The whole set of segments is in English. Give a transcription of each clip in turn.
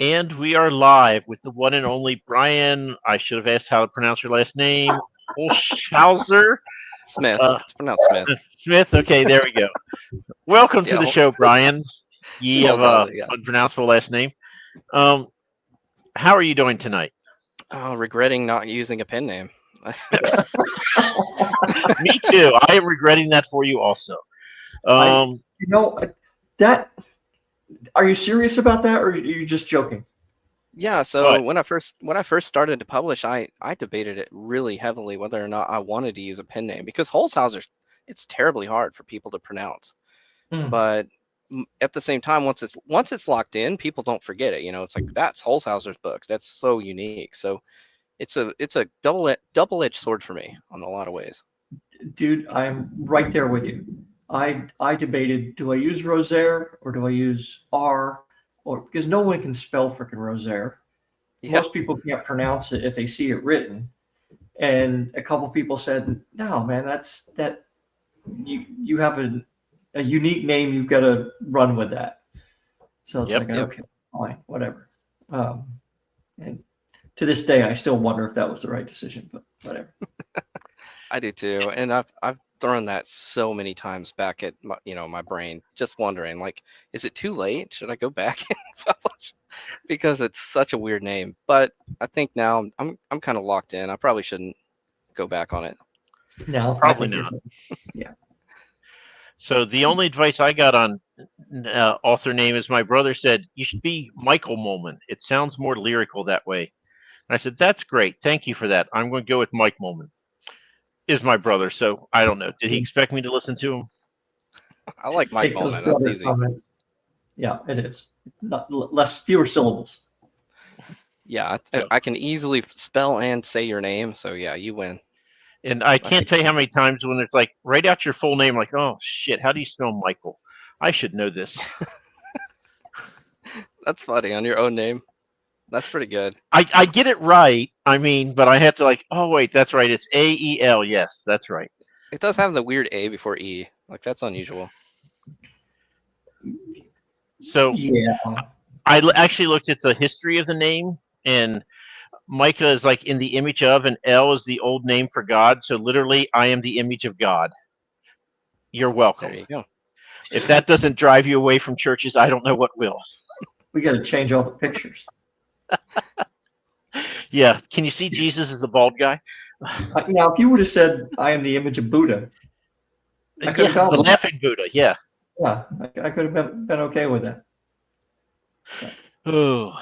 And we are live with the one and only Brian. I should have asked how to pronounce your last name. Holshouser? Smith. Uh, It's pronounced Smith. Smith? Okay, there we go. Welcome to Yeah, the show, Brian. Ye of Holshouser. Yeah. unpronounceable last name. Um, how are you doing tonight? Oh, regretting not using a pen name. Me too. I am regretting that for you also. I, Um, you know, that. Are you serious about that, or are you just joking? Yeah. what? So when I first started to publish, I debated it really heavily whether or not I wanted to use a pen name because Holshouser, it's terribly hard for people to pronounce. Hmm. But at the same time, once it's locked in, people don't forget it. It's like that's Holshouser's book. That's so unique. So it's a double-edged sword for me on a lot of ways. Dude, I'm right there with you. I debated, do I use Rosaire or do I use R, or because no one can spell freaking Rosaire. Yeah. Most people can't pronounce it if they see it written. And a couple people said, "No, man, that you have a unique name. You've got to run with that." So it's Yep. like, Yep. okay, fine, whatever. And to this day, I still wonder if that was the right decision, but whatever. I do too, and I've thrown that so many times back at my brain, just wondering like, is it too late? Should I go back and publish? Because it's such a weird name. But I think now I'm kind of locked in. I probably shouldn't go back on it. No, I Probably think you're not. fine. Yeah. So the only advice I got on author name is my brother said you should be Michael Molman. It sounds more lyrical that way. And I said that's great. Thank you for that. I'm going to go with Mike Molman. Is my brother, so I don't know. Did he expect me to listen to him? I like Mike Take those Bowman. That's brother easy. comments. Yeah, it is. Fewer syllables. Yeah, So, I can easily spell and say your name. So yeah, you win. and I I can't think tell you how many times when it's like write out your full name, like oh shit, how do you spell Michael? I should know this. that's funny on your own name. That's pretty good. I get it right. I mean, but I have to like oh wait, that's right. It's AEL. Yes, that's right. It does have the weird A before E. Like that's unusual. So Yeah. actually looked at the history of the name, and Micah is like in the image of, and El is the old name for God. So literally, I am the image of God. You're There welcome. you go. If that doesn't drive you away from churches, I don't know what will. We got to change all the pictures. Yeah. Can you see Jesus as a bald guy? Now, if you would have said, "I am the image of Buddha," I could have Yeah, gone the with that. laughing Buddha. Yeah. Yeah, I could have been okay with that. Oh.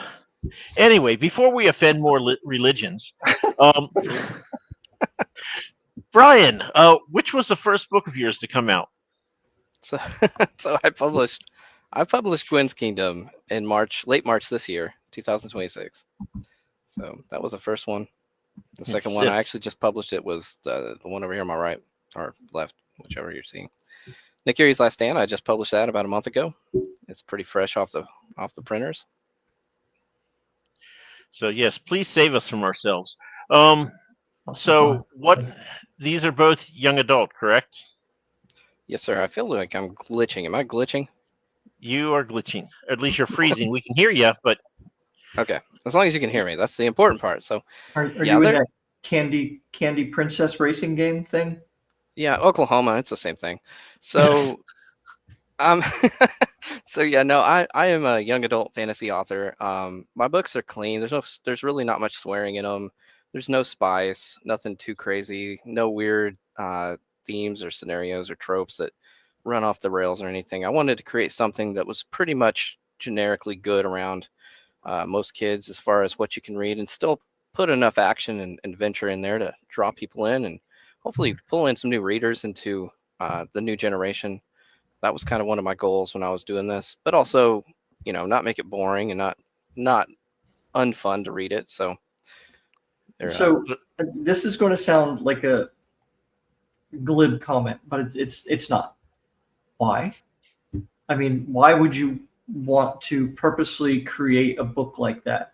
Anyway, before we offend more religions, um, Brian, which was the first book of yours to come out? So so I published Gwen's Kingdom in late March this year, 2026. So that was the first one. The second one I actually just published it was the one over here on my right or left, whichever you're seeing. Nick Fury's Last Stand. I just published that about a month ago. It's pretty fresh off the printers. So yes, please save us from ourselves. So what? These are both young adult, correct? Yes, sir. I feel like I'm glitching. Am I glitching? You are glitching. At least you're freezing. We can hear you, but Okay. As long as you can hear me, that's the important part. So Are yeah, you in they're that Candy Princess racing game thing? yeah, Oklahoma. It's the same thing. So um, so yeah, no, I am a young adult fantasy author. My books are clean. There's really not much swearing in them. There's no spice, nothing too crazy, no weird themes or scenarios or tropes that run off the rails or anything. I wanted to create something that was pretty much generically good around most kids as far as what you can read, and still put enough action and adventure in there to draw people in and hopefully pull in some new readers into the new generation. That was kind of one of my goals when I was doing this, but also, not make it boring and not unfun to read it. So So this is going to sound like a glib comment, but it's not. Why? I mean, why would you want to purposely create a book like that?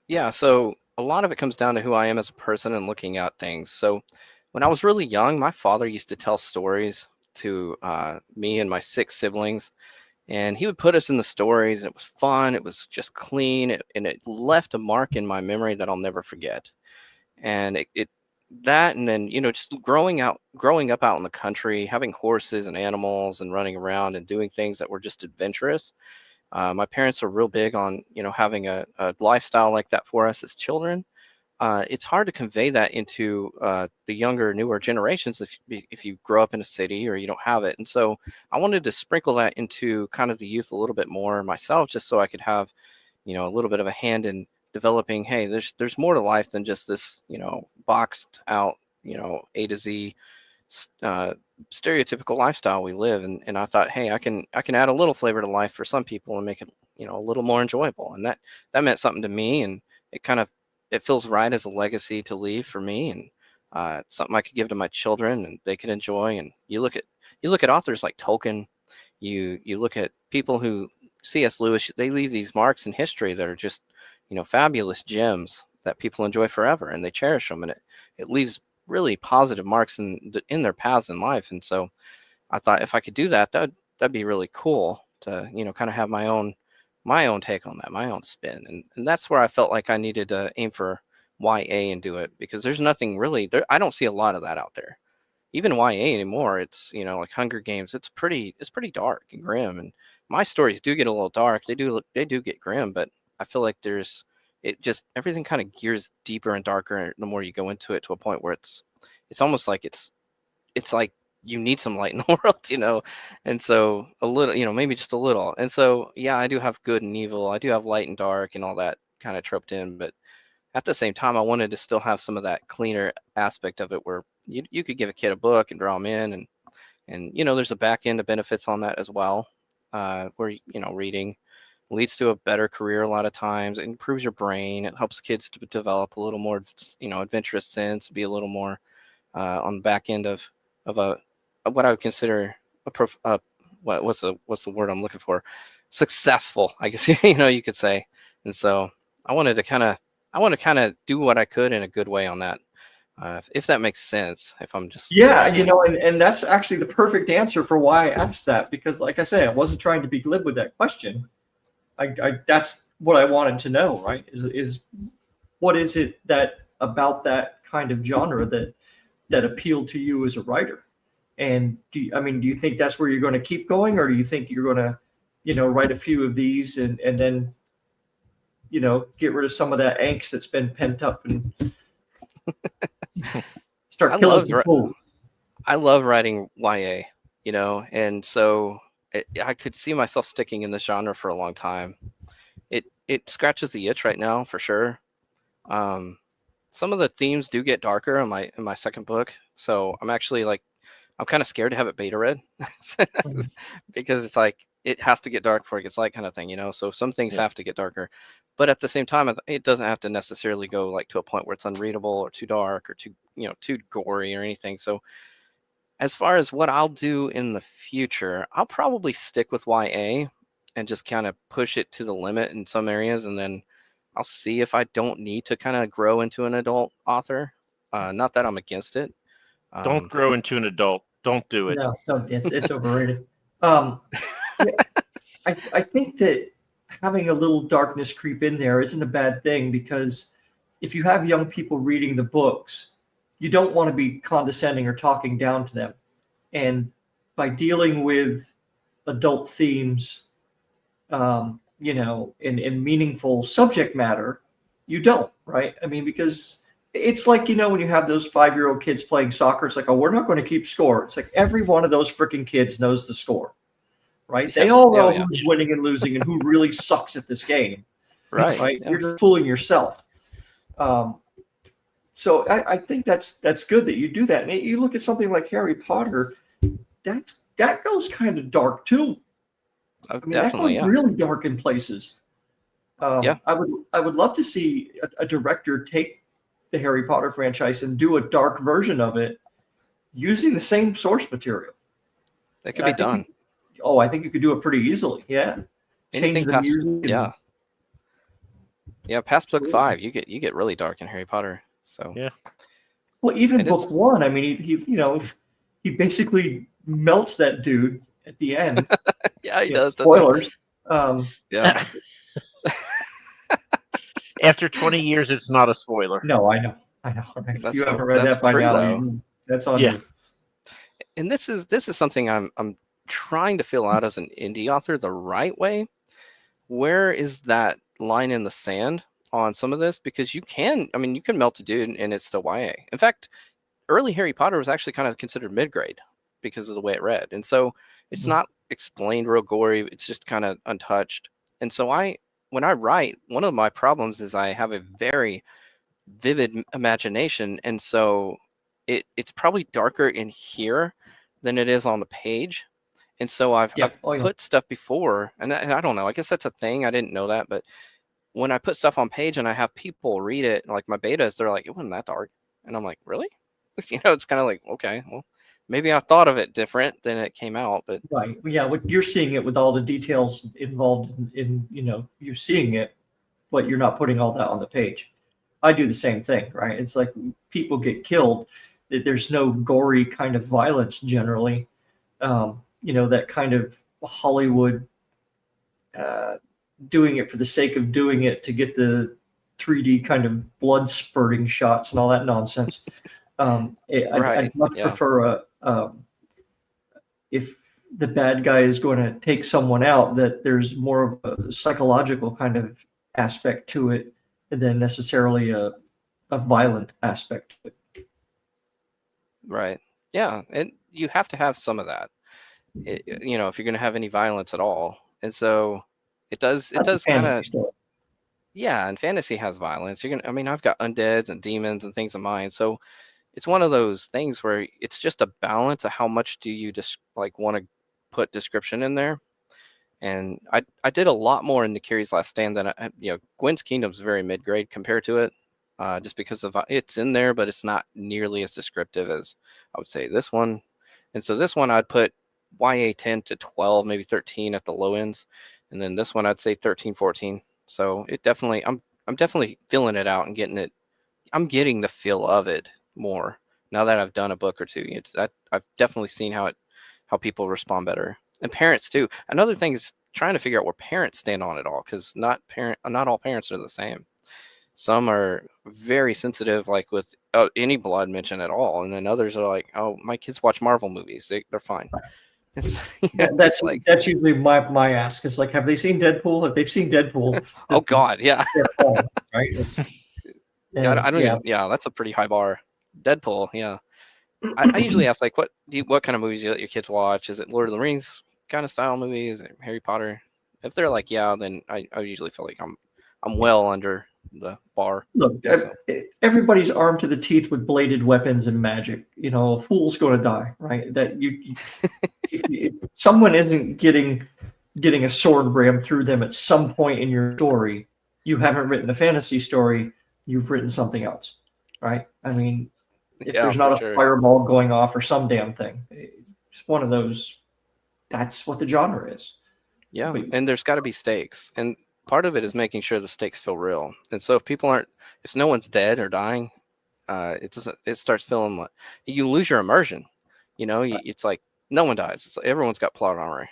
yeah, so a lot of it comes down to who I am as a person and looking at things. So when I was really young, my father used to tell stories to me and my 6 siblings. And he would put us in the stories, and it was fun. It was just clean, and it left a mark in my memory that I'll never forget. And and then, just growing up out in the country, having horses and animals and running around and doing things that were just adventurous. My parents are real big on, having a lifestyle like that for us as children. It's hard to convey that into the younger, newer generations if you grow up in a city or you don't have it. And so I wanted to sprinkle that into kind of the youth a little bit more myself, just so I could have, a little bit of a hand in developing. Hey, there's more to life than just this, boxed out, A to Z stereotypical lifestyle we live. And I thought, hey, I can add a little flavor to life for some people and make it, a little more enjoyable. And that meant something to me, and it feels right as a legacy to leave for me, and something I could give to my children and they could enjoy. And you look at authors like Tolkien, you look at people who C.S. Lewis, they leave these marks in history that are just, fabulous gems that people enjoy forever, and they cherish them, and it leaves really positive marks in their paths in life. And so I thought, if I could do that, that'd be really cool to, kind of have my own take on that, my own spin. And that's where I felt like I needed to aim for YA and do it, because there's nothing really there. I don't see a lot of that out there. Even YA anymore, it's, like Hunger Games, it's pretty dark and grim. And my stories do get a little dark. They do get grim, but I feel like everything kind of gears deeper and darker the more you go into it, to a point where it's almost like it's like you need some light in the world, and so a little, maybe just a little. And so, yeah, I do have good and evil. I do have light and dark and all that kind of troped in, but at the same time, I wanted to still have some of that cleaner aspect of it, where you could give a kid a book and draw them in, and there's a back end of benefits on that as well, where reading leads to a better career a lot of times. It improves your brain. It helps kids to develop a little more, adventurous sense, be a little more on the back end of what I would consider what's the word I'm looking for? Successful, I guess, you could say. And so I want to kind of do what I could in a good way on that. If that makes sense, if I'm just... Yeah, and that's actually the perfect answer for why I asked that, because like I say, I wasn't trying to be glib with that question. I that's what I wanted to know, right? Is what is it that about that kind of genre that appealed to you as a writer? And do you think that's where you're going to keep going, or do you think you're going to, write a few of these and then, get rid of some of that angst that's been pent up and start killing some fools? I love writing YA, and so I could see myself sticking in this genre for a long time. It scratches the itch right now for sure. Some of the themes do get darker in my second book, so I'm actually I'm kind of scared to have it beta read because it's like it has to get dark before it gets light, kind of thing, So some things have to get darker, but at the same time, it doesn't have to necessarily go to a point where it's unreadable or too dark or too gory or anything. So as far as what I'll do in the future, I'll probably stick with YA and just kind of push it to the limit in some areas, and then I'll see if I don't need to kind of grow into an adult author. Not that I'm against it. Don't grow into an adult. Don't do it. No, it's overrated. I think that having a little darkness creep in there isn't a bad thing, because if you have young people reading the books, you don't want to be condescending or talking down to them. And by dealing with adult themes, in meaningful subject matter, you don't, right? Because it's like, when you have those 5-year-old kids playing soccer, it's like, oh, we're not going to keep score. It's like every one of those freaking kids knows the score, right? They all know who's winning and losing and who really sucks at this game, right? Yeah. You're just fooling yourself. So I think that's good that you do that. And you look at something like Harry Potter, that goes kind of dark too. Definitely, that goes really dark in places. I would love to see a director take the Harry Potter franchise and do a dark version of it using the same source material. That could be done. I think you could do it pretty easily. Yeah. Change the music. Yeah. Past book 5, you get really dark in Harry Potter. So yeah. Well, even book 1, he basically melts that dude at the end. Yeah, he does. Spoilers. Yeah. After 20 years, it's not a spoiler. No, I know. Right? If you haven't read that's that by true, now, though. that's on Yeah. you. And this is something I'm trying to fill out as an indie author the right way. Where is that line in the sand on some of this? Because you can melt a dude and it's still YA. In fact, early Harry Potter was actually kind of considered mid-grade because of the way it read. And so it's not explained real gory. It's just kind of untouched. And so when I write, one of my problems is I have a very vivid imagination. And so it's probably darker in here than it is on the page. And so I've put stuff before, and I don't know, I guess that's a thing. I didn't know that, but when I put stuff on page and I have people read it, like my betas, they're like, it wasn't that dark. And I'm like, really? It's kind of like, okay, well, maybe I thought of it different than it came out, but right. Yeah, what you're seeing it with all the details involved in you're seeing it, but you're not putting all that on the page. I do the same thing, right? It's like people get killed. There's no gory kind of violence generally. That kind of Hollywood doing it for the sake of doing it to get the 3D kind of blood spurting shots and all that nonsense. I'd much prefer if the bad guy is going to take someone out, that there's more of a psychological kind of aspect to it than necessarily a violent aspect to it. Right. Yeah. And you have to have some of that, if you're going to have any violence at all. And so it does kind of, yeah. And fantasy has violence. I've got undeads and demons and things of mine. So it's one of those things where it's just a balance of how much do you just want to put description in there. And I did a lot more in the Kiri's Last Stand than Gwen's Kingdom's very mid-grade compared to it, just because of it's in there, but it's not nearly as descriptive as I would say this one. And so this one I'd put YA 10 to 12, maybe 13 at the low ends, and then this one I'd say 13, 14. So it definitely, I'm definitely filling it out and getting it. I'm getting the feel of it more now that I've done a book or two. I've definitely seen how people respond better. And parents too. Another thing is trying to figure out where parents stand on it all, because not all parents are the same. Some are very sensitive, like with any blood mention at all, and then others are like, "Oh, my kids watch Marvel movies; they're fine." That's usually my ask. Is like, have they seen Deadpool? If they've seen Deadpool, oh God, yeah, right? I don't even. Yeah, that's a pretty high bar. Deadpool, yeah. I usually ask what kind of movies you let your kids watch? Is it Lord of the Rings kind of style movies, or Harry Potter? If they're like, yeah, then I usually feel like I'm well under the bar. Look, everybody's armed to the teeth with bladed weapons and magic. A fool's going to die, right? That if someone isn't getting a sword rammed through them at some point in your story, you haven't written a fantasy story. You've written something else, right? If there's not a fireball going off or some damn thing, it's one of those. That's what the genre is. Yeah, and there's got to be stakes, and part of it is making sure the stakes feel real. And so if no one's dead or dying, it starts feeling like you lose your immersion. It's like no one dies. Everyone's got plot armor.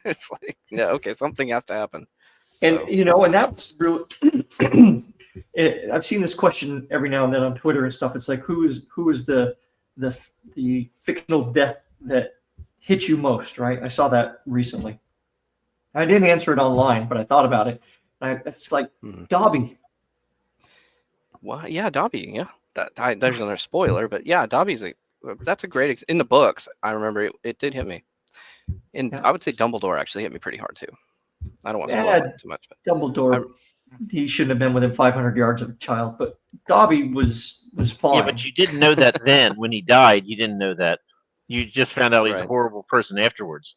It's like, yeah, okay, something has to happen. And and that's really. I've seen this question every now and then on Twitter and stuff. It's like, who is the fictional death that hit you most, right? I saw that recently. I didn't answer it online, but I thought about it. It's like Dobby. Well, yeah, Dobby. Yeah, there's another spoiler, but yeah, Dobby's that's a great in the books. I remember it did hit me, and I would say Dumbledore actually hit me pretty hard too. I don't want to spoil it too much, but Dumbledore. He shouldn't have been within 500 yards of a child, but Dobby was fine. Yeah, but you didn't know that then. When he died, you didn't know that. You just found out he's a horrible person afterwards.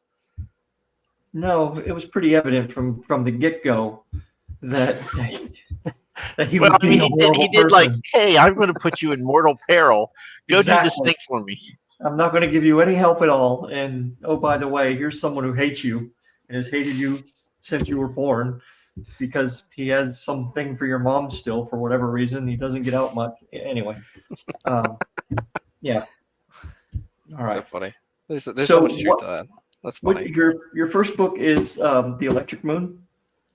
No, it was pretty evident from the get-go that he was being a horrible person. He did like, hey, I'm going to put you in mortal peril. Go do this thing for me. I'm not going to give you any help at all. And, oh, by the way, here's someone who hates you and has hated you since you were born, because he has something for your mom still for whatever reason. He doesn't get out much. Anyway. Yeah. All right. So funny. There's so much truth to that. That's funny. Your first book is The Electric Moon?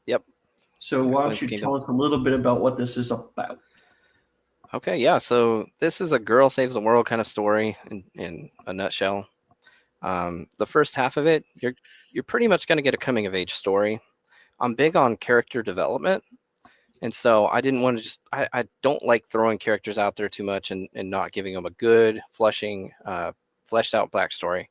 Yep. So why don't you tell us a little bit about what this is about? Okay, yeah. So this is a girl saves the world kind of story in a nutshell. The first half of it, you're pretty much going to get a coming of age story. I'm big on character development, and so I didn't want to I don't like throwing characters out there too much and not giving them a good fleshed out backstory.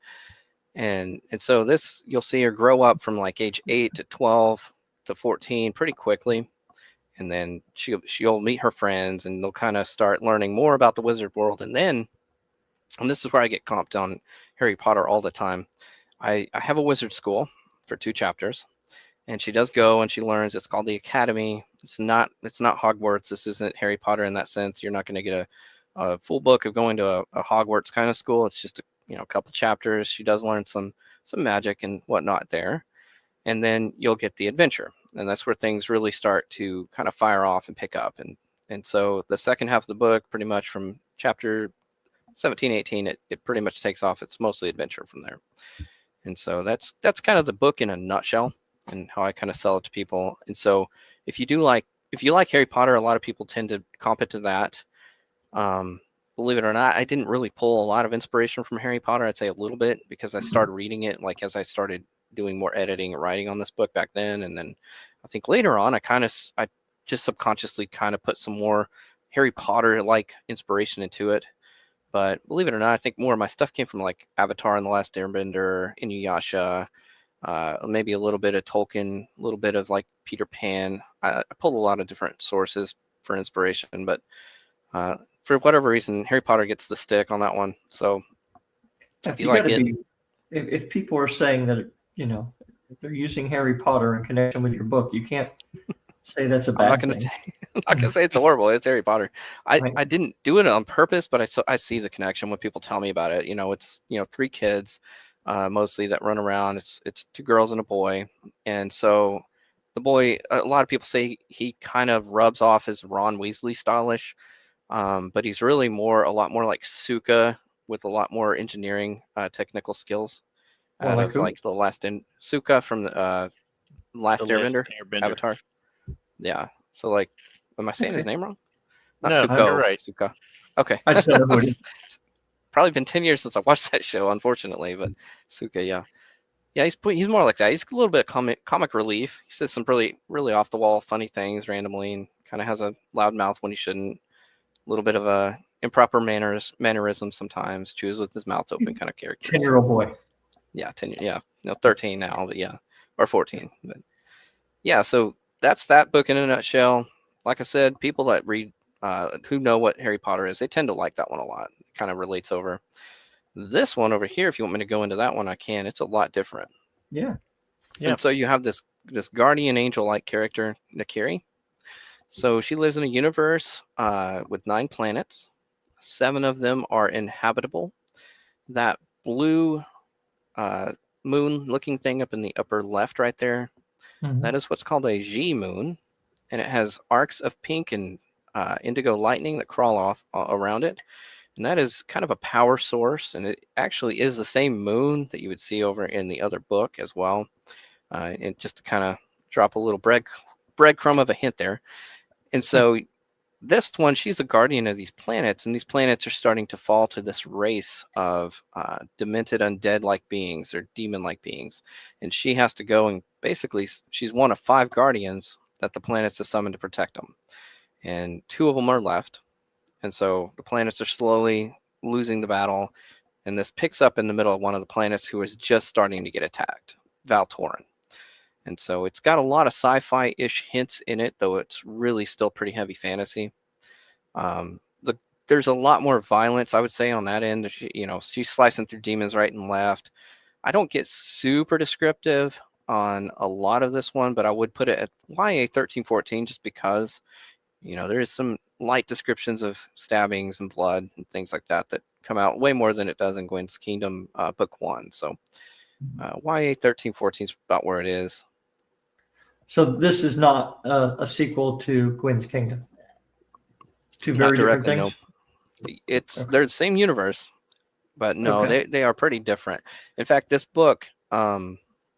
And so this, you'll see her grow up from like age 8 to 12 to 14 pretty quickly. And then she'll meet her friends and they'll kind of start learning more about the wizard world. And this is where I get comped on Harry Potter all the time. I have a wizard school for 2 chapters, and she does go and she learns. It's called the Academy. It's not Hogwarts. This isn't Harry Potter in that sense. You're not going to get a full book of going to a Hogwarts kind of school. It's just a couple chapters. She does learn some magic and whatnot there, and then you'll get the adventure, and that's where things really start to kind of fire off and pick up. And so the second half of the book, pretty much from chapter 17, 18, it pretty much takes off. It's mostly adventure from there. And so that's kind of the book in a nutshell and how I kind of sell it to people. And so if you like Harry Potter, a lot of people tend to comp it to that. Believe it or not, I didn't really pull a lot of inspiration from Harry Potter. I'd say a little bit because I started reading it like as I started doing more editing and writing on this book back then. And then I think later on, I just subconsciously kind of put some more Harry Potter like inspiration into it. But believe it or not, I think more of my stuff came from like Avatar and the Last Airbender, Inuyasha, maybe a little bit of Tolkien, a little bit of like Peter Pan. I pulled a lot of different sources for inspiration, but for whatever reason, Harry Potter gets the stick on that one. So if people are saying that, if they're using Harry Potter in connection with your book, you can't say that's a bad thing. I'm not gonna say it's horrible. It's Harry Potter. I didn't do it on purpose, but I see the connection when people tell me about it. It's 3 kids, mostly that run around. It's 2 girls and a boy, and so the boy. A lot of people say he kind of rubs off as Ron Weasley stylish, but he's really a lot more like Suka with a lot more engineering, technical skills. Out of like the Suka from the Last Airbender, Avatar. Yeah. So like, am I saying his name wrong? No, you're right. Suka. Okay. I just don't know who it is. Probably been 10 years since I watched that show, unfortunately, but Suka, yeah. Yeah, he's more like that. He's a little bit of comic relief. He says some really, really off the wall, funny things randomly, and kind of has a loud mouth when he shouldn't. A little bit of a improper mannerism sometimes. Chews with his mouth open kind of character. 10-year-old boy. Yeah, 10. Yeah, 13 now, but yeah, or 14. But yeah, so that's that book in a nutshell. Like I said, people that read, who know what Harry Potter is, they tend to like that one a lot. It kind of relates over. This one over here, if you want me to go into that one, I can. It's a lot different. Yeah. And so you have this guardian angel-like character, Nakiri. So she lives in a universe with 9 planets. 7 of them are inhabitable. That blue moon-looking thing up in the upper left right there, that is what's called a G moon, and it has arcs of pink and indigo lightning that crawl off around it. And that is kind of a power source, and it actually is the same moon that you would see over in the other book as well. And just to kind of drop a little breadcrumb of a hint there. And so this one, she's a guardian of these planets, and these planets are starting to fall to this race of demented undead-like beings or demon-like beings. And she has to go and basically, she's one of 5 guardians that the planets have summoned to protect them. And 2 of them are left. And so the planets are slowly losing the battle. And this picks up in the middle of one of the planets who is just starting to get attacked, Valtorin. And so it's got a lot of sci-fi-ish hints in it, though it's really still pretty heavy fantasy. There's a lot more violence, I would say, on that end. She's slicing through demons right and left. I don't get super descriptive on a lot of this one, but I would put it at YA 13-14 just because, there is some light descriptions of stabbings and blood and things like that come out way more than it does in Gwen's Kingdom book 1. So YA 13-14 is about where it is. So this is not a sequel to Gwen's Kingdom. 2 very different things. No. They're the same universe, but no, they are pretty different. In fact, this book,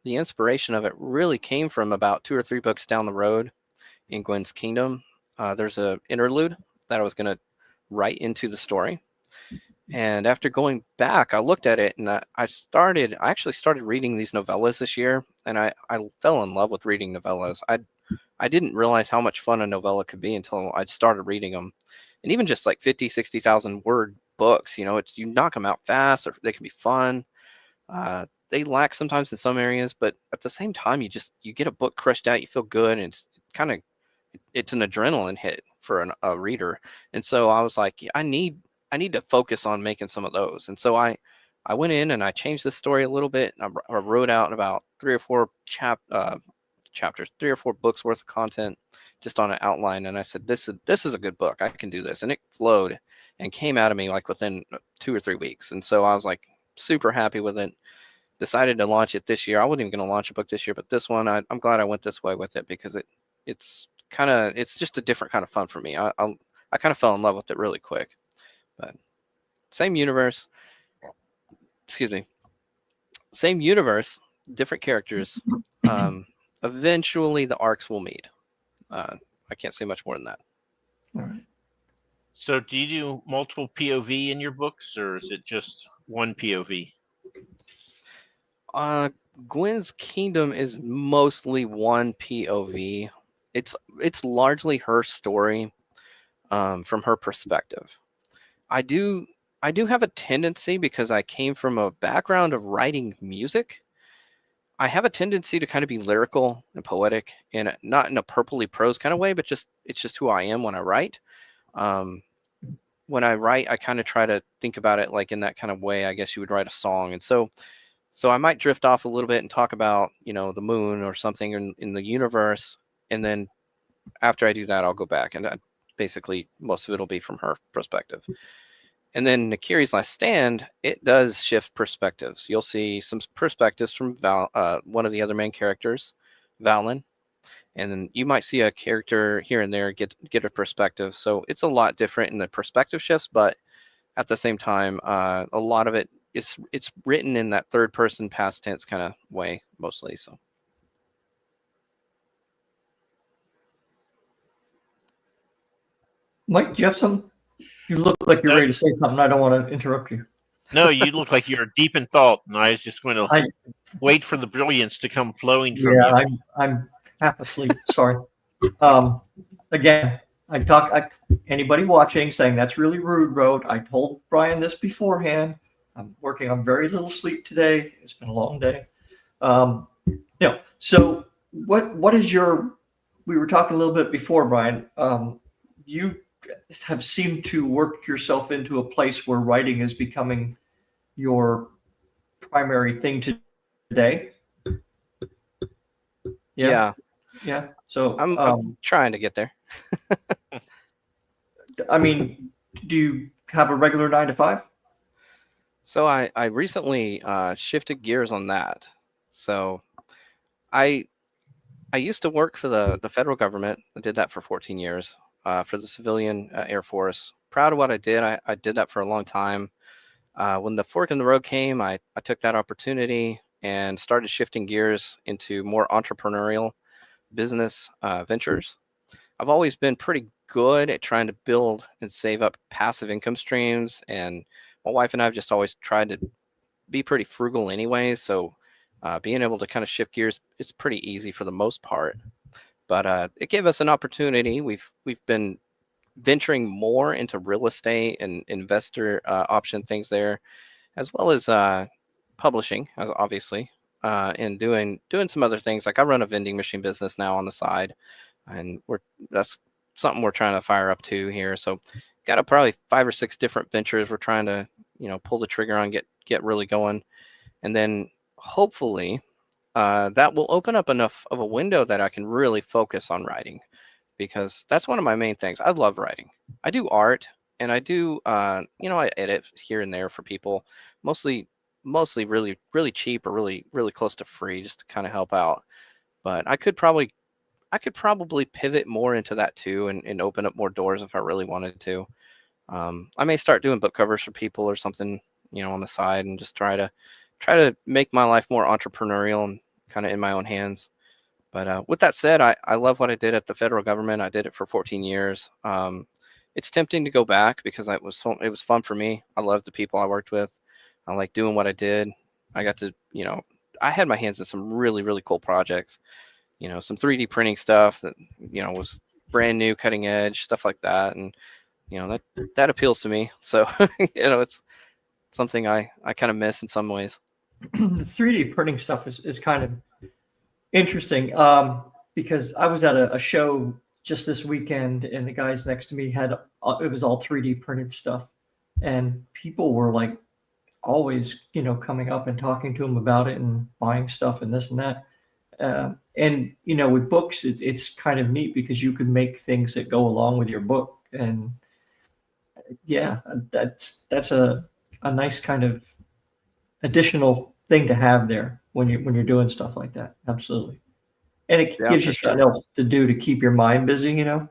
the inspiration of it really came from about 2 or 3 books down the road in Gwen's Kingdom. There's an interlude that I was going to write into the story. And after going back, I looked at it and I actually started reading these novellas this year. And I fell in love with reading novellas. I didn't realize how much fun a novella could be until I started reading them. And even just like 50, 60,000 word books, you knock them out fast, or they can be fun. They lack sometimes in some areas, but at the same time, you get a book crushed out, you feel good, and it's an adrenaline hit for a reader. And so I was like, I need to focus on making some of those. And so I went in and I changed the story a little bit. I wrote out about 3 or 4 chapters, 3 or 4 books worth of content just on an outline. And I said, this is a good book. I can do this. And it flowed and came out of me like within 2 or 3 weeks. And so I was like super happy with it. Decided to launch it this year. I wasn't even going to launch a book this year, but this one, I'm glad I went this way with it because it's just a different kind of fun for me. I kind of fell in love with it really quick. But same universe, different characters. Eventually the arcs will meet. I can't say much more than that. All right. So do you do multiple POV in your books, or is it just one POV? Gwen's Kingdom is mostly one POV. It's largely her story, from her perspective. I do have a tendency, because I came from a background of writing music, I have a tendency to kind of be lyrical and poetic, and not in a purpley prose kind of way, but it's just who I am when I write. When I write, I kind of try to think about it like in that kind of way, I guess you would write a song. And so I might drift off a little bit and talk about, the moon or something in the universe. And then after I do that, I'll go back, and basically most of it will be from her perspective. And then Nakiri's Last Stand, it does shift perspectives. You'll see some perspectives from one of the other main characters, Valen. And then you might see a character here and there get a perspective. So it's a lot different in the perspective shifts, but at the same time, a lot of it it's written in that third person past tense kind of way mostly. So. Mike, do you have some? You look like you're ready to say something. I don't want to interrupt you. No, you look like you're deep in thought, and I was just going to wait for the brilliance to come flowing from you. Yeah, I'm half asleep. Sorry. Again, anybody watching saying that's really rude, Road. I told Brian this beforehand. I'm working on very little sleep today. It's been a long day. So what is your? We were talking a little bit before, Brian. You have seemed to work yourself into a place where writing is becoming your primary thing today. Yeah. So I'm trying to get there. I mean, do you have a regular 9 to 5? So I recently shifted gears on that. So I used to work for the federal government. I did that for 14 years. For the civilian Air Force. Proud of what I did. I did that for a long time. When the fork in the road came, I took that opportunity and started shifting gears into more entrepreneurial business ventures. I've always been pretty good at trying to build and save up passive income streams. And my wife and I have just always tried to be pretty frugal anyway. So being able to kind of shift gears, it's pretty easy for the most part. But it gave us an opportunity. We've been venturing more into real estate and investor option things there, as well as publishing, obviously, and doing some other things. Like I run a vending machine business now on the side, and that's something we're trying to fire up to here. So got probably 5 or 6 different ventures we're trying to pull the trigger on, get really going, and then hopefully. That will open up enough of a window that I can really focus on writing, because that's one of my main things. I love writing. I do art, and I do, I edit here and there for people, mostly really, really cheap or really, really close to free, just to kind of help out. But I could probably pivot more into that too, and open up more doors if I really wanted to. I may start doing book covers for people or something, on the side, and just try to try to make my life more entrepreneurial and kind of in my own hands. But with that said, I love what I did at the federal government. I did it for 14 years. It's tempting to go back because it was fun for me. I loved the people I worked with. I like doing what I did. I got to, I had my hands in some really, really cool projects, some 3D printing stuff that, was brand new, cutting edge, stuff like that. And, that appeals to me. So, it's something I kind of miss in some ways. The 3D printing stuff is kind of interesting because I was at a show just this weekend, and the guys next to me had it was all 3D printed stuff, and people were like always coming up and talking to them about it and buying stuff and this and that. And with books, it's kind of neat because you can make things that go along with your book, and yeah, that's a nice kind of additional thing to have there when you're doing stuff like that. Absolutely. And it gives you something else to do to keep your mind busy, It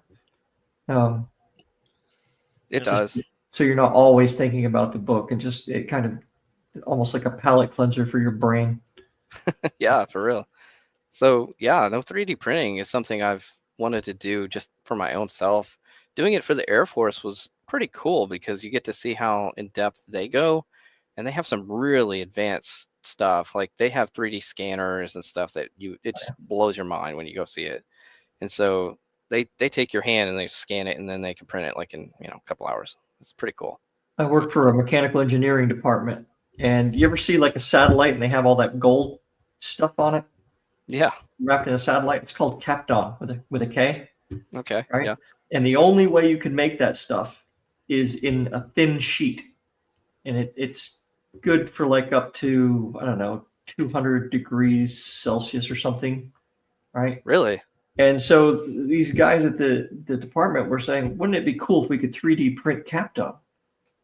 does. So you're not always thinking about the book, and just it kind of almost like a palate cleanser for your brain. Yeah, for real. So yeah, no, 3D printing is something I've wanted to do just for my own self. Doing it for the Air Force was pretty cool because you get to see how in depth they go, and they have some really advanced stuff. Like they have 3D scanners and stuff that it just blows your mind when you go see it. And so they take your hand and they scan it, and then they can print it like in a couple hours. It's pretty cool. I work for a mechanical engineering department, and you ever see like a satellite and they have all that gold stuff on it? Yeah. Wrapped in a satellite. It's called Kapton with a K. Okay. Right. Yeah. And the only way you can make that stuff is in a thin sheet, and it's good for like up to 200 degrees Celsius or something, right? Really? And so these guys at the department were saying, wouldn't it be cool if we could 3D print Kapton,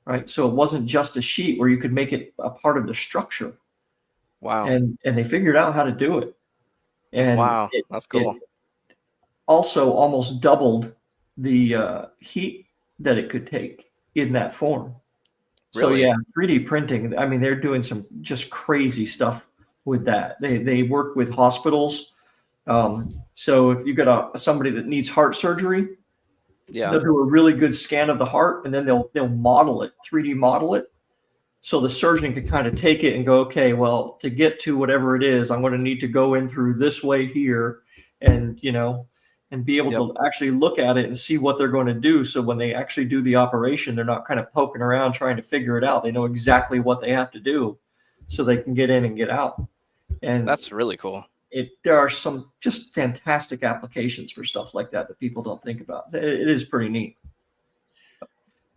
right? So it wasn't just a sheet where you could make it a part of the structure. Wow. And they figured out how to do it. And wow, that's cool. It also almost doubled the heat that it could take in that form. Really? So yeah, 3D printing, I mean, they're doing some just crazy stuff with that. They work with hospitals. So if you got somebody that needs heart surgery, they'll do a really good scan of the heart, and then they'll model it, 3D model it. So the surgeon can kind of take it and go, okay, well, to get to whatever it is, I'm going to need to go in through this way here, and and be able to actually look at it and see what they're going to do. So when they actually do the operation, they're not kind of poking around trying to figure it out. They know exactly what they have to do so they can get in and get out. And that's really cool. There are some just fantastic applications for stuff like that people don't think about. It is pretty neat.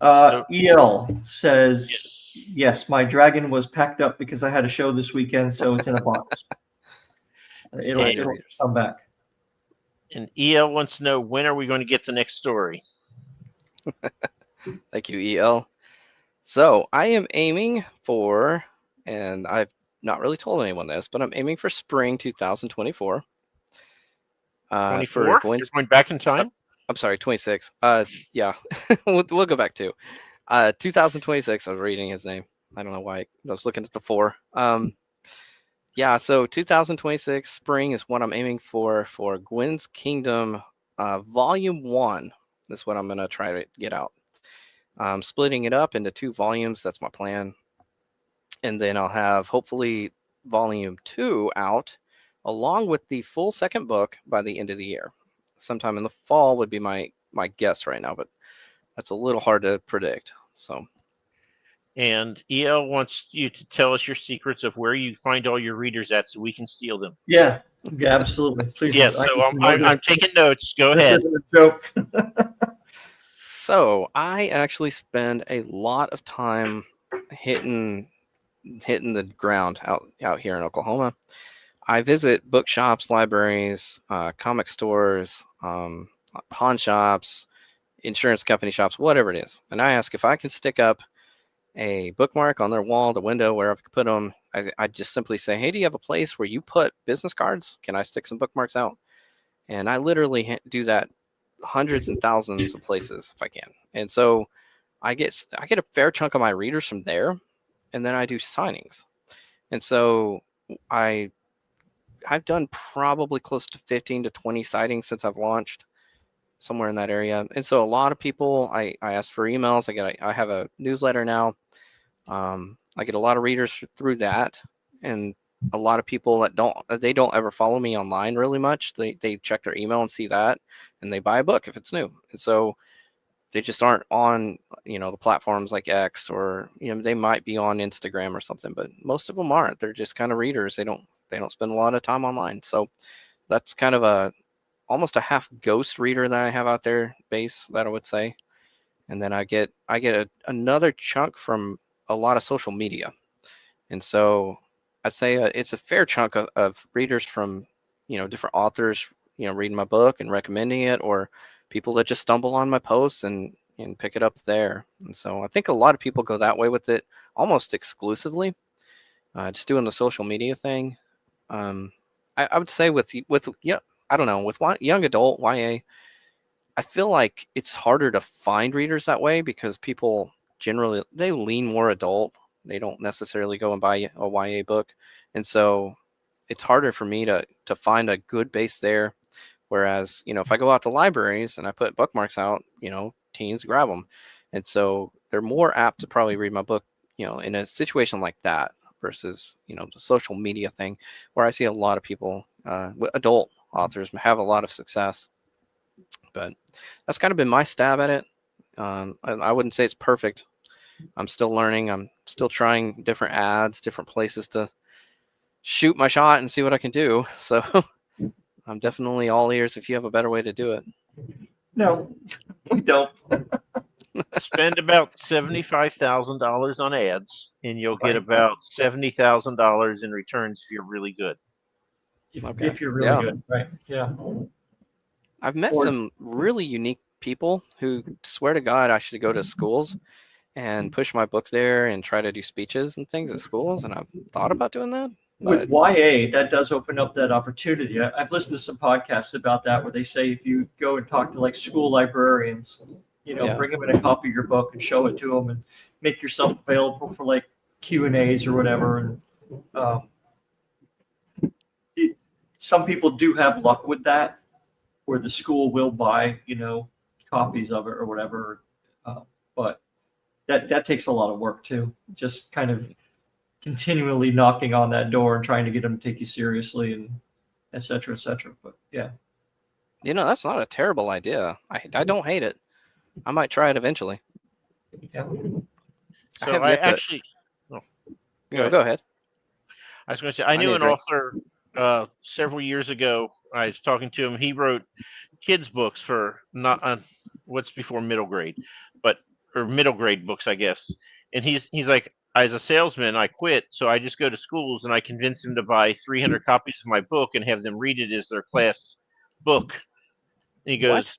EL says, yes, my dragon was packed up because I had a show this weekend, so it's in a box. It'll come back. And EL wants to know, when are we going to get the next story? Thank you, EL. So I am aiming for, and I've not really told anyone this, but I'm aiming for spring 2024. 24? You're going back in time? I'm sorry, 26. Yeah, we'll go back to 2026. I was reading his name. I don't know why I was looking at the 4. Yeah, so 2026 spring is what I'm aiming for Gwen's Kingdom Volume 1. That's what I'm going to try to get out. I'm splitting it up into 2 volumes. That's my plan. And then I'll have hopefully Volume 2 out along with the full second book by the end of the year. Sometime in the fall would be my guess right now, but that's a little hard to predict. So. And EL wants you to tell us your secrets of where you find all your readers at so we can steal them. Yeah, absolutely. Please. Yeah, so I'm taking notes. Go ahead. This isn't a joke. So I actually spend a lot of time hitting the ground out here in Oklahoma. I visit bookshops, libraries, comic stores, pawn shops, insurance company shops, whatever it is. And I ask if I can stick up a bookmark on their wall, the window, wherever I could put them. I just simply say, hey, do you have a place where you put business cards? Can I stick some bookmarks out? And I literally do that hundreds and thousands of places if I can. And so I get a fair chunk of my readers from there, and then I do signings. And so I've done probably close to 15 to 20 sightings since I've launched, somewhere in that area. And so a lot of people, I ask for emails. I have a newsletter now. I get a lot of readers through that, and a lot of people that don't ever follow me online really much. They check their email and see that, and they buy a book if it's new. And so they just aren't on, the platforms like X, or, they might be on Instagram or something, but most of them aren't. They're just kind of readers. They don't spend a lot of time online. So that's kind of almost a half ghost reader that I have out there base, that I would say. And then I get another chunk from a lot of social media. And so I'd say it's a fair chunk of readers from, different authors, reading my book and recommending it, or people that just stumble on my posts and pick it up there. And so I think a lot of people go that way with it almost exclusively, just doing the social media thing. I would say with I don't know, with young adult YA, I feel like it's harder to find readers that way because people generally, they lean more adult. They don't necessarily go and buy a YA book. And so it's harder for me to find a good base there. Whereas, if I go out to libraries and I put bookmarks out, teens grab them. And so they're more apt to probably read my book, in a situation like that versus, the social media thing, where I see a lot of people, adult authors, have a lot of success. But that's kind of been my stab at it. I wouldn't say it's perfect. I'm still learning. I'm still trying different ads, different places to shoot my shot and see what I can do. So I'm definitely all ears if you have a better way to do it. No, we don't. Spend about $75,000 on ads, and you'll get about $70,000 in returns if you're really good. If you're really good, right? Yeah. I've met some really unique people who swear to God I should go to schools and push my book there and try to do speeches and things at schools, and I've thought about doing that. With YA, that does open up that opportunity. I've listened to some podcasts about that where they say if you go and talk to like school librarians, bring them in a copy of your book and show it to them and make yourself available for like Q&As or whatever. And some people do have luck with that, where the school will buy, copies of it or whatever. But that takes a lot of work too. Just kind of continually knocking on that door and trying to get them to take you seriously, and et cetera, et cetera. But yeah. That's not a terrible idea. I don't hate it. I might try it eventually. Yeah. So I actually... Go ahead. I was going to say, I knew an author several years ago. I was talking to him. He wrote kids' books for not what's before middle grade, or middle grade books, I guess. And he's like, as a salesman, I quit, so I just go to schools and I convince them to buy 300 copies of my book and have them read it as their class book. And he goes,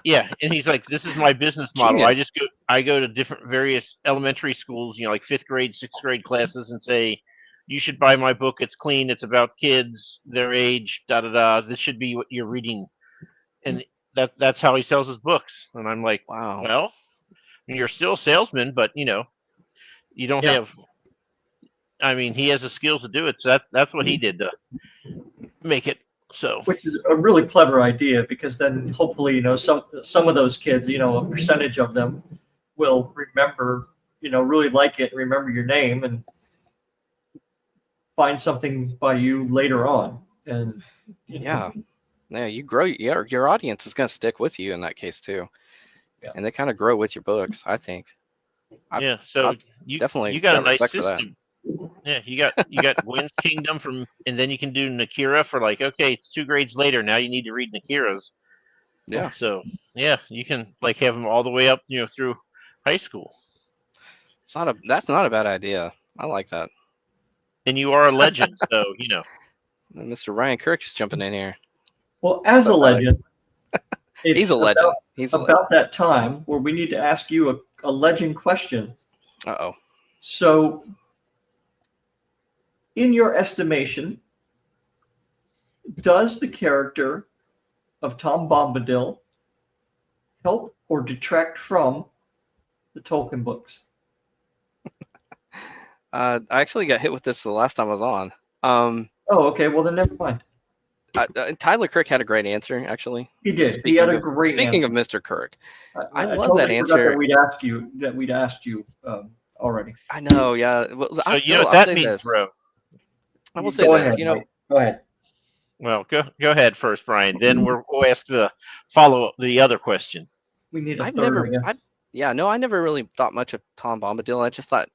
yeah, and he's like, this is my business model. I go to different various elementary schools, like 5th grade, 6th grade classes, and say, you should buy my book. It's clean. It's about kids, their age, This should be what you're reading. And that's how he sells his books. And I'm like, wow. Well, you're still a salesman, but you don't have. I mean, he has the skills to do it. So that's what he did to make it. So, which is a really clever idea, because then hopefully, some of those kids, a percentage of them will remember, really like it, remember your name, and find something by you later on. And you grow. Your audience is going to stick with you in that case too. Yeah. And they kind of grow with your books, I think. So you got a nice system. Yeah, you got Gwyn's Kingdom and then you can do Nakira for like, okay, it's 2 grades later. Now you need to read Nakira's. Yeah. So you can like have them all the way up, through high school. That's not a bad idea. I like that. And you are a legend, so Mr. Ryan Kirk is jumping in here. Well, as a legend, he's a legend. He's about that time where we need to ask you a legend question. Uh-oh. So, in your estimation, does the character of Tom Bombadil help or detract from the Tolkien books? I actually got hit with this the last time I was on. Oh, okay. Well, then never mind. Tyler Kirk had a great answer, actually. He did. He had a great Speaking answer. of Mr. Kirk, I love totally that forgot answer. that we'd asked you already. I know, yeah. Well, So I'll that say means, this. bro. I will say Go this. ahead, Mike. Go ahead. Well, go ahead first, Brian. Then we'll ask the follow-up, the other question. We need a I've third, never, I guess. I never really thought much of Tom Bombadil. I just thought,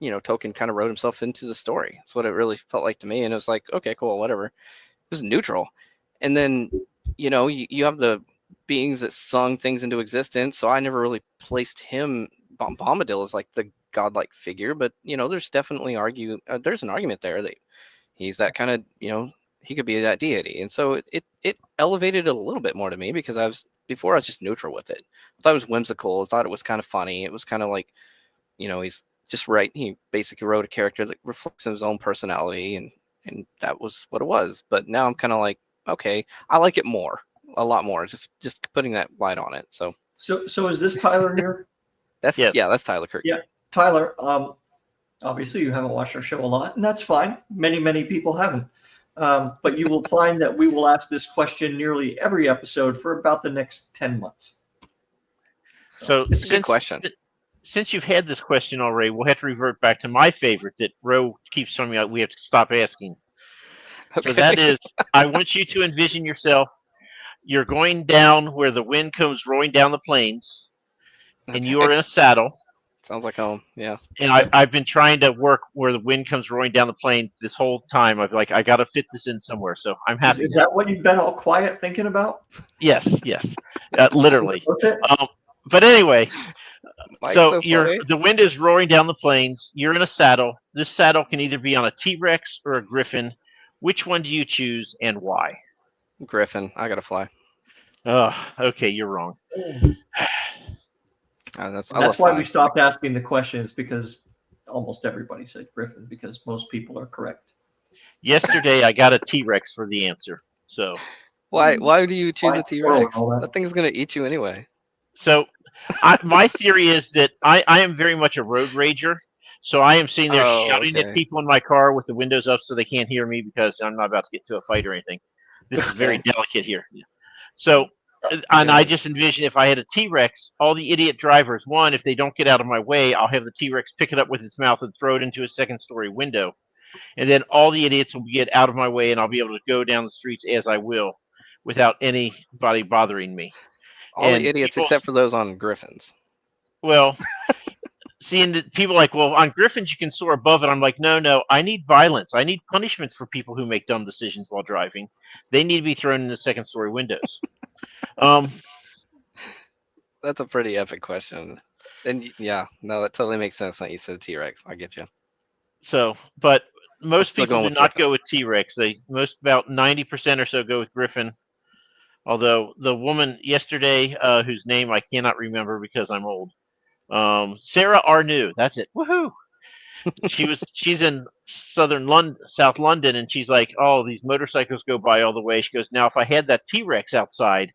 Tolkien kind of wrote himself into the story. That's what it really felt like to me. And it was like, okay, cool, whatever. It was neutral. And then, you have the beings that sung things into existence. So I never really placed him, Bombadil, as like the godlike figure. But, there's definitely there's an argument there that he's that kind of, he could be that deity. And so it elevated it a little bit more to me because I was just neutral with it. I thought it was whimsical. I thought it was kind of funny. It was kind of like, he's just right. He basically wrote a character that reflects his own personality, and that was what it was. But now I'm kind of like, okay, I like it a lot more, just putting that light on it. So is this Tyler here? that's Tyler Kirk. Yeah, Tyler. Obviously you haven't watched our show a lot, and that's fine. Many people haven't. But you will find that we will ask this question nearly every episode for about the next 10 months. So it's a good question. Since you've had this question already, we'll have to revert back to my favorite that Ro keeps telling me we have to stop asking. Okay. So that is, I want you to envision yourself. You're going down where the wind comes rolling down the plains, and you are in a saddle. Sounds like home, yeah. And I've been trying to work where the wind comes rolling down the plains this whole time. I got to fit this in somewhere, so I'm happy. Is that what you've been all quiet thinking about? Yes, literally. Okay. But anyway, so the wind is roaring down the plains. You're in a saddle. This saddle can either be on a T-Rex or a Griffin. Which one do you choose and why? Griffin. I gotta fly. Oh, okay, you're wrong. That's why we stopped asking the questions, because almost everybody said Griffin, because most people are correct. Yesterday, I got a T-Rex for the answer. So why do you choose a T-Rex? That thing's gonna eat you anyway. So my theory is that I am very much a road rager. So I am sitting there shouting at people in my car with the windows up so they can't hear me because I'm not about to get to a fight or anything. This is very delicate here. So, and I just envision if I had a T-Rex, all the idiot drivers, one, if they don't get out of my way, I'll have the T-Rex pick it up with its mouth and throw it into a second-story window. And then all the idiots will get out of my way, and I'll be able to go down the streets as I will without anybody bothering me. All the idiots except for those on Griffins. Well, seeing that people like, well, on Griffins you can soar above it. I'm like, no, I need violence. I need punishments for people who make dumb decisions while driving. They need to be thrown in the second-story windows. That's a pretty epic question. And yeah, no, that totally makes sense that you said T-Rex. I get you. So, but most people do not Griffin. go with T-Rex. About 90% or so go with Griffin. Although the woman yesterday, whose name I cannot remember because I'm old, Sarah Arnew, that's it. Woohoo! She's in South London, and she's like, oh, these motorcycles go by all the way. She goes, now if I had that T-Rex outside,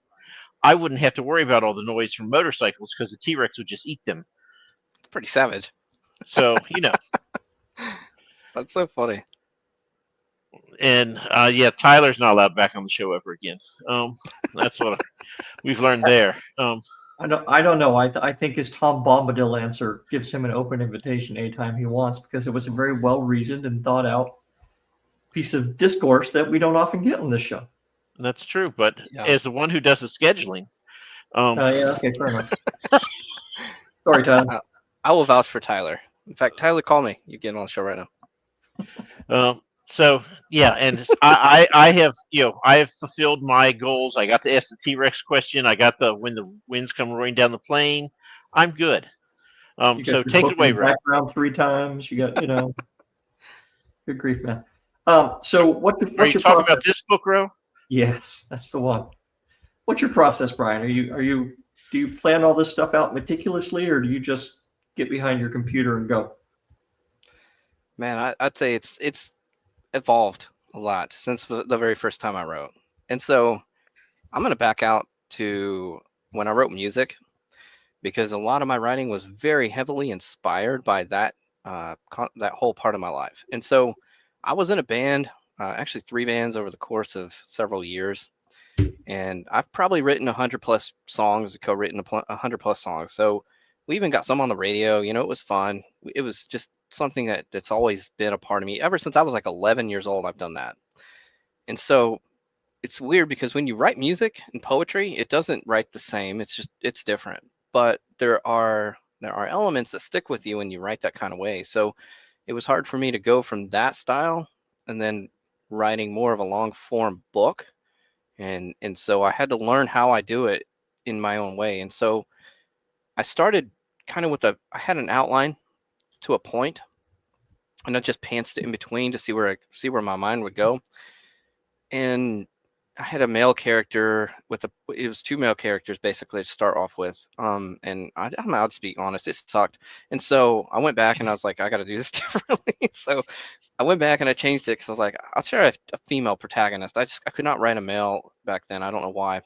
I wouldn't have to worry about all the noise from motorcycles because the T-Rex would just eat them. It's pretty savage. So, That's so funny. And Tyler's not allowed back on the show ever again. That's what we've learned there. I don't know. I think his Tom Bombadil answer gives him an open invitation anytime he wants, because it was a very well reasoned and thought out piece of discourse that we don't often get on this show. That's true, but as the one who does the scheduling, okay, fair enough. Sorry, Tyler. I will vouch for Tyler. In fact, Tyler, call me. You're getting on the show right now. So yeah, and I have fulfilled my goals. I got to ask the T-Rex question. I got when the winds come roaring down the plane. I'm good. So take it away, Ray. Background 3 times. You got good grief, man. So what's Are you talking about this book, Ro? Yes, that's the one. What's your process, Brian? Do you plan all this stuff out meticulously, or do you just get behind your computer and go? Man, I'd say it's evolved a lot since the very first time I wrote. And so I'm going to back out to when I wrote music, because a lot of my writing was very heavily inspired by that that whole part of my life. And so I was in a band, actually 3 bands over the course of several years. And I've probably written 100 plus songs, co-written 100 plus songs. So we even got some on the radio. It was fun. It was just something that's always been a part of me. Ever since I was like 11 years old, I've done that. And so it's weird because when you write music and poetry, it doesn't write the same. It's different. But there are elements that stick with you when you write that kind of way. So it was hard for me to go from that style and then writing more of a long form book. And so I had to learn how I do it in my own way. And so I started kind of I had an outline to a point, and I just pantsed it in between to see where my mind would go. And I had a male character it was 2 male characters basically to start off with. And I'm out to be honest, it sucked. And so I went back and I was like, I got to do this differently. So I went back and I changed it because I was like, I'll try a female protagonist. I could not write a male back then. I don't know why.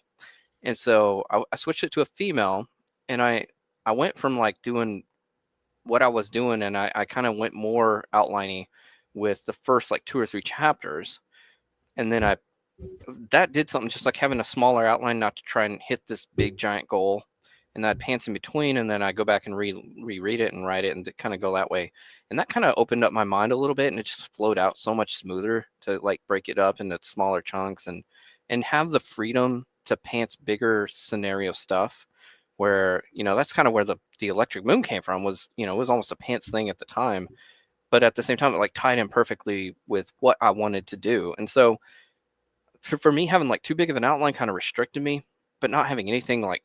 And so I switched it to a female, and I went from like doing what I was doing, and I kind of went more outlining with the first like 2 or 3 chapters. And then that did something, just like having a smaller outline, not to try and hit this big giant goal. And I'd pants in between, and then I go back and reread it and write it and kind of go that way. And that kind of opened up my mind a little bit, and it just flowed out so much smoother to like break it up into smaller chunks and have the freedom to pants bigger scenario stuff, where, that's kind of where the Electric Moon came from. Was, it was almost a pants thing at the time, but at the same time, it like tied in perfectly with what I wanted to do. And so for me, having like too big of an outline kind of restricted me, but not having anything, like,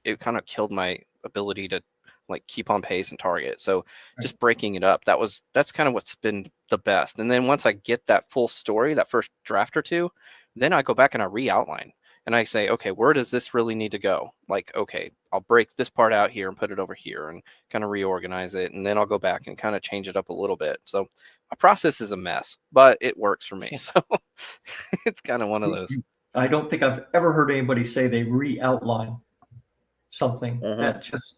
it kind of killed my ability to like keep on pace and target. So just breaking it up, that's kind of what's been the best. And then once I get that full story, that first draft or 2, then I go back and I re-outline and I say, okay, where does this really need to go? Like, okay, I'll break this part out here and put it over here and kind of reorganize it. And then I'll go back and kind of change it up a little bit. So my process is a mess, but it works for me. So it's kind of one of those. I don't think I've ever heard anybody say they re-outline something. That just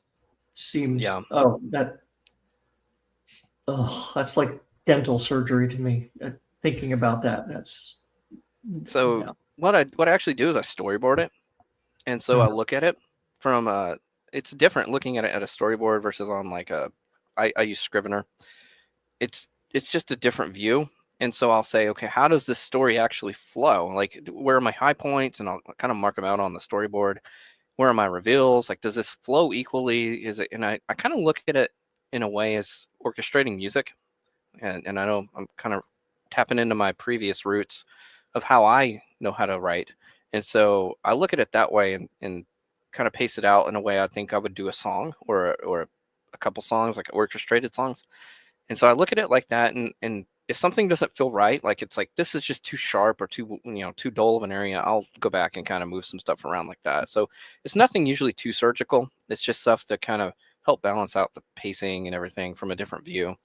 seems that's like dental surgery to me. Thinking about that, that's so. What I actually do is I storyboard it, and so I look at it from it's different looking at it at a storyboard versus on like I use Scrivener. It's just a different view. And so I'll say, okay, how does this story actually flow? Like, where are my high points? And I'll kind of mark them out on the storyboard. Where are my reveals? Like, does this flow equally? Is it? And I kind of look at it in a way as orchestrating music. And I know I'm kind of tapping into my previous roots of how I know how to write. And so I look at it that way and kind of pace it out in a way I think I would do a song or a couple songs, like orchestrated songs. And so I look at it like that. And if something doesn't feel right, like it's like, this is just too sharp or too dull of an area, I'll go back and kind of move some stuff around like that. So it's nothing usually too surgical. It's just stuff to kind of help balance out the pacing and everything from a different view.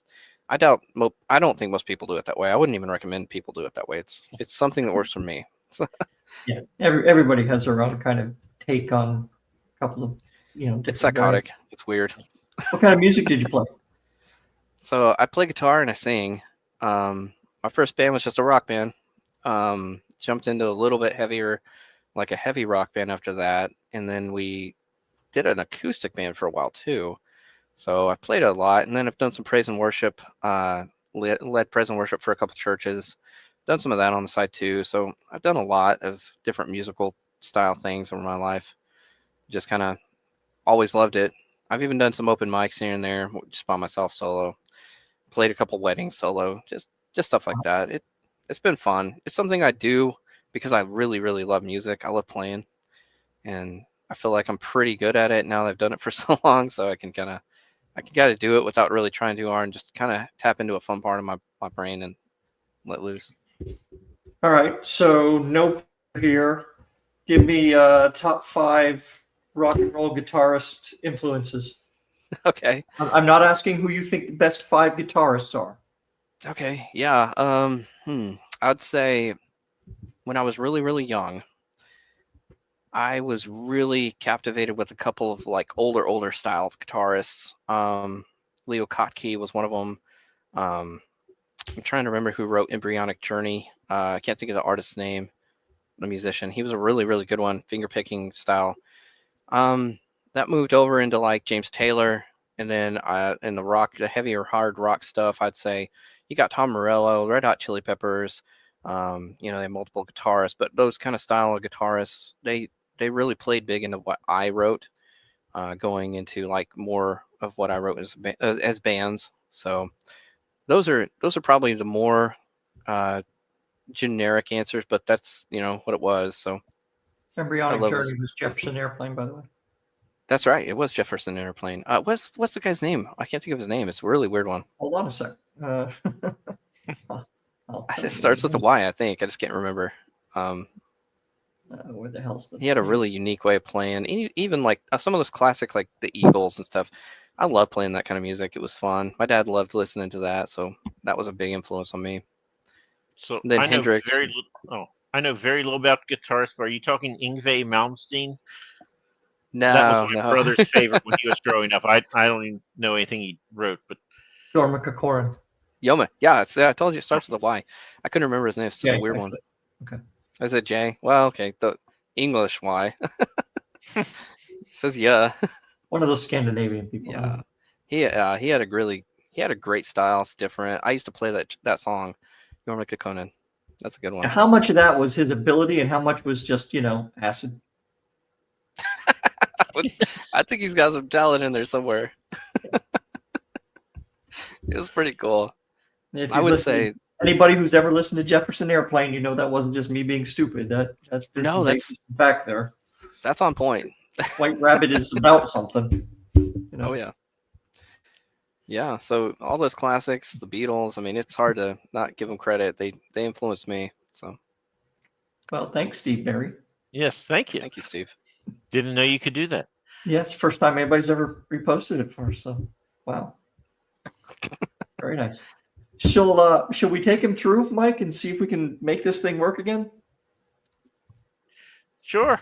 I don't think most people do it that way. I wouldn't even recommend people do it that way. It's something that works for me. Yeah, everybody has their own kind of take on a couple of It's psychotic. It's weird. What kind of music did you play? So I play guitar and I sing. My first band was just a rock band. Jumped into a little bit heavier, like a heavy rock band after that, and then we did an acoustic band for a while too. So I played a lot, and then I've done some praise and worship, led praise and worship for a couple churches, done some of that on the side too. So I've done a lot of different musical style things over my life. Just kind of always loved it. I've even done some open mics here and there, just by myself solo. Played a couple weddings solo, just stuff like that. It's been fun. It's something I do because I really, really love music. I love playing, and I feel like I'm pretty good at it now that I've done it for so long. So I can kind of do it without really trying too hard and just kind of tap into a fun part of my brain and let loose. All right. So no here. Give me top 5 rock and roll guitarist influences. Okay. I'm not asking who you think the best 5 guitarists are. Okay. Yeah. I'd say when I was really, really young, I was really captivated with a couple of like older style guitarists. Leo Kottke was one of them. I'm trying to remember who wrote Embryonic Journey. I can't think of the artist's name. The musician. He was a really, really good one, finger picking style. That moved over into like James Taylor, and then in the heavier hard rock stuff, I'd say you got Tom Morello, Red Hot Chili Peppers. They have multiple guitarists, but those kind of style of guitarists, they really played big into what I wrote, going into like more of what I wrote as bands. So those are probably the more generic answers, but that's what it was. So Embryonic Journey was Jefferson Airplane, by the way. That's right. It was Jefferson Airplane. What's the guy's name? I can't think of his name. It's a really weird one. Hold on a sec. It starts with a Y, I think. I just can't remember. Where the hell's the? He had a really unique way of playing. Even like some of those classic, like the Eagles and stuff. I love playing that kind of music. It was fun. My dad loved listening to that, so that was a big influence on me. So then I Hendrix. I know very little about guitarists, but are you talking Yngwie Malmsteen? No, that was my brother's favorite when he was growing up. I don't even know anything he wrote, but Jorma Kaukonen. Yoma. Yeah, I told you it starts with a Y. I couldn't remember his name. It's such a weird one. Okay. Is it J? Well, okay. The English Y. It says yeah. One of those Scandinavian people. Yeah. He had a great style. It's different. I used to play that song, Jorma Kaukonen. That's a good one. And how much of that was his ability and how much was just, acid? I think he's got some talent in there somewhere. It was pretty cool. I would say anybody who's ever listened to Jefferson Airplane, that wasn't just me being stupid. That's back there. That's on point. White Rabbit is about something. Oh yeah. Yeah, so all those classics, the Beatles, I mean, it's hard to not give them credit. They influenced me. So well, thanks, Steve Berry. Yes, thank you. Thank you, Steve. Didn't know you could do that. Yeah, it's the first time anybody's ever reposted it for us. So wow. Very nice. Shall we take him through, Mike, and see if we can make this thing work again? Sure.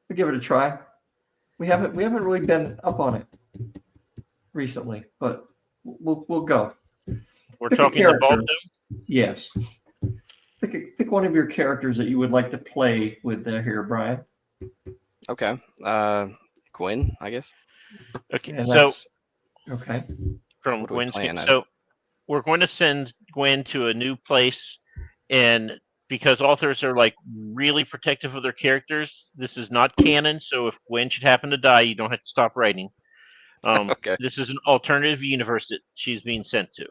We'll give it a try. We haven't really been up on it recently, but we'll go. We're talking the Bald. Yes. Pick one of your characters that you would like to play with here, Brian. Okay. Gwen, I guess. Okay. Okay. From Gwen's so we're going to send Gwen to a new place, and because authors are like really protective of their characters, this is not canon. So if Gwen should happen to die, you don't have to stop writing. Okay. This is an alternative universe that she's being sent to.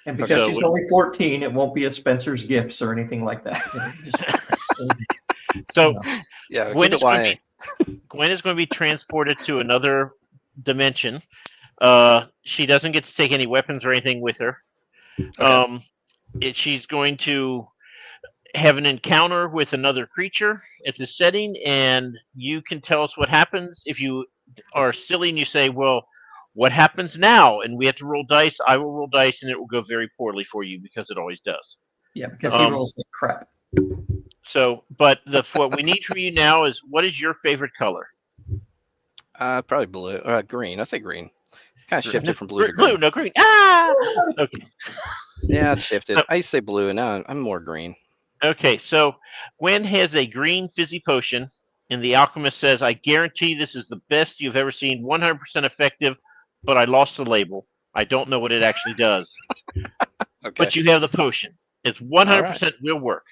And because she's only 14, it won't be a Spencer's Gifts or anything like that. So yeah, Gwen is going to be transported to another dimension. She doesn't get to take any weapons or anything with her. Okay. She's going to have an encounter with another creature at the setting, and you can tell us what happens. If you are silly and you say, well, what happens now? And we have to roll dice. I will roll dice, and it will go very poorly for you because it always does. Yeah, because he rolls like crap. So, but what we need from you now is, what is your favorite color? Probably blue. Green. I say green. Kind of shifted from blue to green. Blue, no green. Ah! Okay. Yeah, it's shifted. I used to say blue, and now I'm more green. Okay, so Gwen has a green fizzy potion, and the alchemist says, I guarantee this is the best you've ever seen, 100% effective, but I lost the label. I don't know what it actually does. Okay. But you have the potion. It's 100% will work.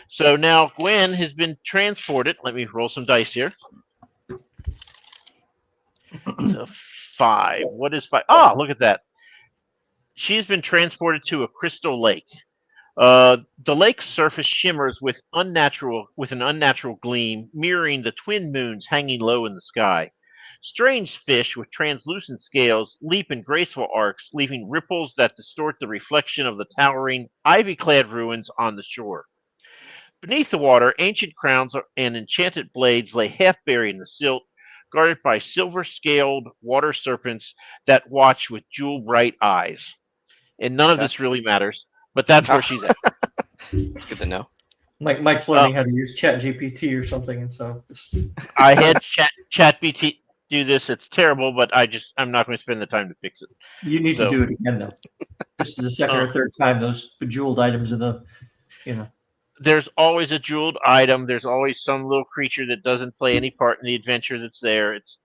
So now Gwen has been transported. Let me roll some dice here. So 5. What is 5? Ah, look at that. She's been transported to a crystal lake. The lake's surface shimmers with an unnatural gleam, mirroring the twin moons hanging low in the sky. Strange fish with translucent scales leap in graceful arcs, leaving ripples that distort the reflection of the towering, ivy-clad ruins on the shore. Beneath the water, ancient crowns and enchanted blades lay half buried in the silt, guarded by silver-scaled water serpents that watch with jewel-bright eyes. And none of this really matters, but that's where she's at. It's good to know. Mike's learning how to use ChatGPT or something, and so I had ChatGPT. do this. It's terrible, but I'm not going to spend the time to fix it. You need to do it again, though. This is the second or third time those bejeweled items in the, There's always a jeweled item. There's always some little creature that doesn't play any part in the adventure that's there. It's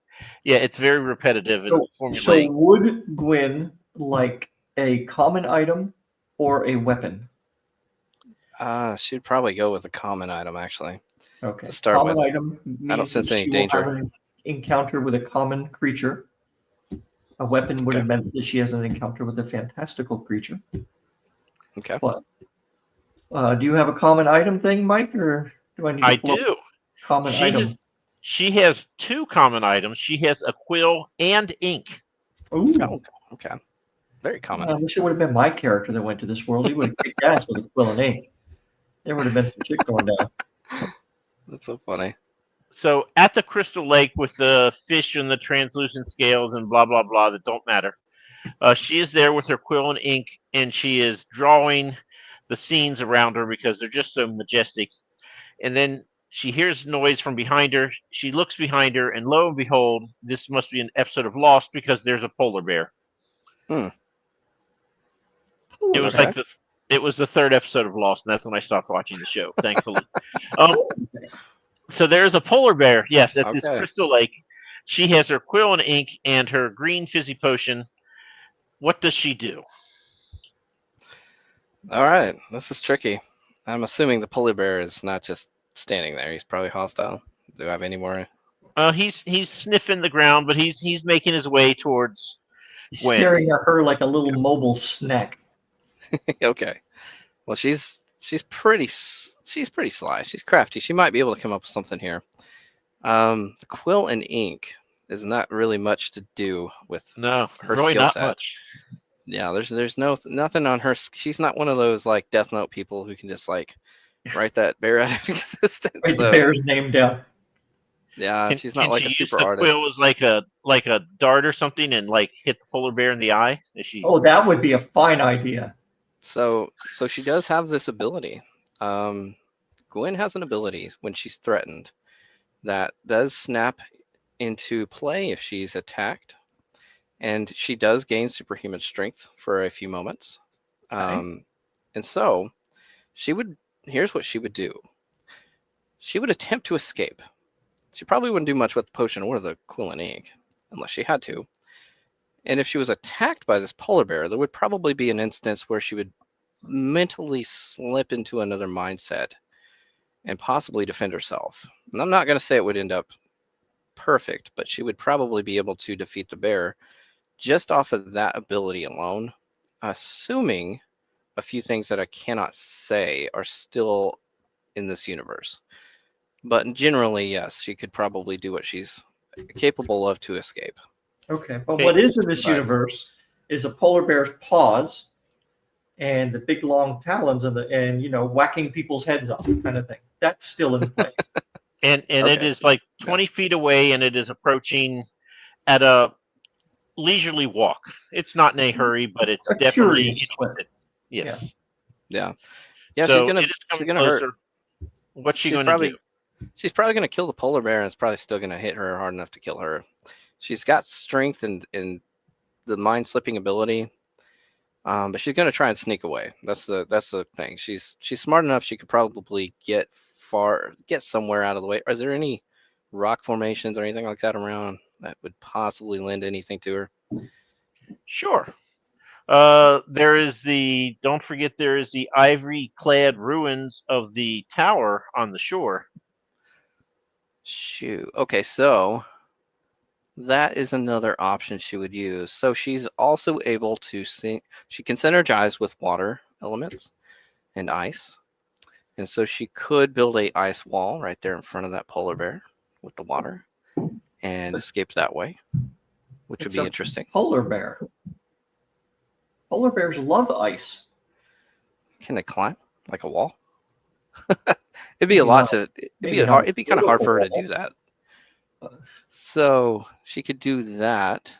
very repetitive and formulaic. So would Gwyn like a common item or a weapon? She'd probably go with a common item, actually. Okay. To start common with. Item means I don't sense any she will danger. have an encounter with a common creature. A weapon would have meant that she has an encounter with a fantastical creature. Okay. But do you have a common item thing, Mike, or do I need to I do. common item? She has 2 common items. She has a quill and ink. Ooh. Oh, okay. Very common. I wish it would have been my character that went to this world. He would have kicked ass with a quill and ink. There would have been some shit going down. That's so funny. So at the Crystal Lake with the fish and the translucent scales and blah, blah, blah that don't matter, she is there with her quill and ink, and she is drawing the scenes around her because they're just so majestic. And then she hears noise from behind her. She looks behind her, and lo and behold, this must be an episode of Lost because there's a polar bear. It was the 3rd episode of Lost, and that's when I stopped watching the show, thankfully. So there's a polar bear, yes, at this Crystal Lake. She has her quill and ink and her green fizzy potion. What does she do? All right, this is tricky. I'm assuming the polar bear is not just standing there. He's probably hostile. Do I have any more? He's sniffing the ground, but he's making his way towards Gwen. Staring at her like a little mobile snack. Okay. Well, she's pretty sly. She's crafty. She might be able to come up with something here. The quill and ink is not really much to do with her really skill not set. Much. Yeah, there's nothing on her. She's not one of those like Death Note people who can just like write that bear out of existence. Write the bear's name down. Yeah, she's not like a super artist. Quill was like a dart or something, and like hit the polar bear in the eye. Oh, that would be a fine idea. So she does have this ability. Gwen has an ability when she's threatened that does snap into play if she's attacked, and she does gain superhuman strength for a few moments. And so here's what she would do. She would attempt to escape. She probably wouldn't do much with the potion or the quill and ink unless she had to. And if she was attacked by this polar bear, there would probably be an instance where she would mentally slip into another mindset and possibly defend herself. And I'm not going to say it would end up perfect, but she would probably be able to defeat the bear just off of that ability alone, assuming a few things that I cannot say are still in this universe. But generally, yes, she could probably do what she's capable of to escape. Okay, but what is in this universe is a polar bear's paws and the big long talons and whacking people's heads off kind of thing. That's still in place. And it is like 20 feet away, and it is approaching at a leisurely walk. It's not in a hurry, but it's definitely interested. Yes. Yeah. So she's gonna hurt. What's she going to do? She's probably going to kill the polar bear, and it's probably still going to hit her hard enough to kill her. She's got strength and the mind slipping ability, but she's going to try and sneak away. That's the thing. She's smart enough. She could probably get somewhere out of the way. Is there any rock formations or anything like that around that would possibly lend anything to her? Sure. Don't forget there is the ivory-clad ruins of the tower on the shore. Shoot. Okay, so that is another option she would use. So she's also able to she can synergize with water elements and ice. And so she could build a ice wall right there in front of that polar bear with the water and escape that way, which would be interesting. Polar bear. Polar bears love ice. Can they climb like a wall? It'd be it'd be kind of hard for her to do that. So she could do that.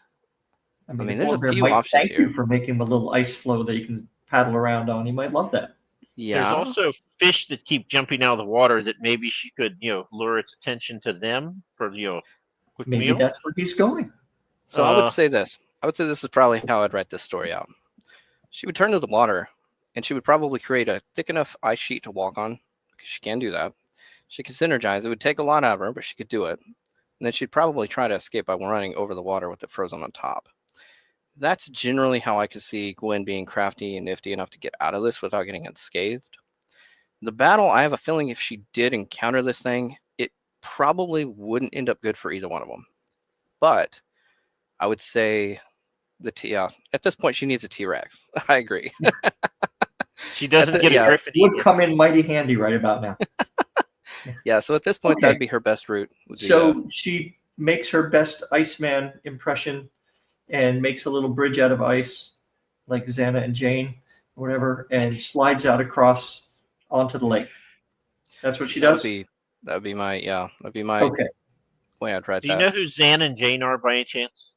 I mean there's a few options here. Thank you for making a little ice floe that you can paddle around on. You might love that. Yeah. There's also fish that keep jumping out of the water that maybe she could, lure its attention to them for, Quick Maybe meal. that's where he's going. So I would say this. I would say this is probably how I'd write this story out. She would turn to the water, and she would probably create a thick enough ice sheet to walk on, because she can do that. She could synergize. It would take a lot out of her, but she could do it. And then she'd probably try to escape by running over the water with it frozen on top. That's generally how I could see Gwen being crafty and nifty enough to get out of this without getting unscathed. The battle, I have a feeling if she did encounter this thing, it probably wouldn't end up good for either one of them. But I would say at this point she needs a T-Rex. I agree. She doesn't get a yeah. griffin. Would come in mighty handy right about now. Yeah, so at this point Okay. that'd be her best route. So she makes her best Iceman impression and makes a little bridge out of ice, like Xana and Jane, or whatever, and slides out across onto the lake. That's what she does? That'd be my Okay. way I'd write Do you that. know who Zan and Jane are by any chance?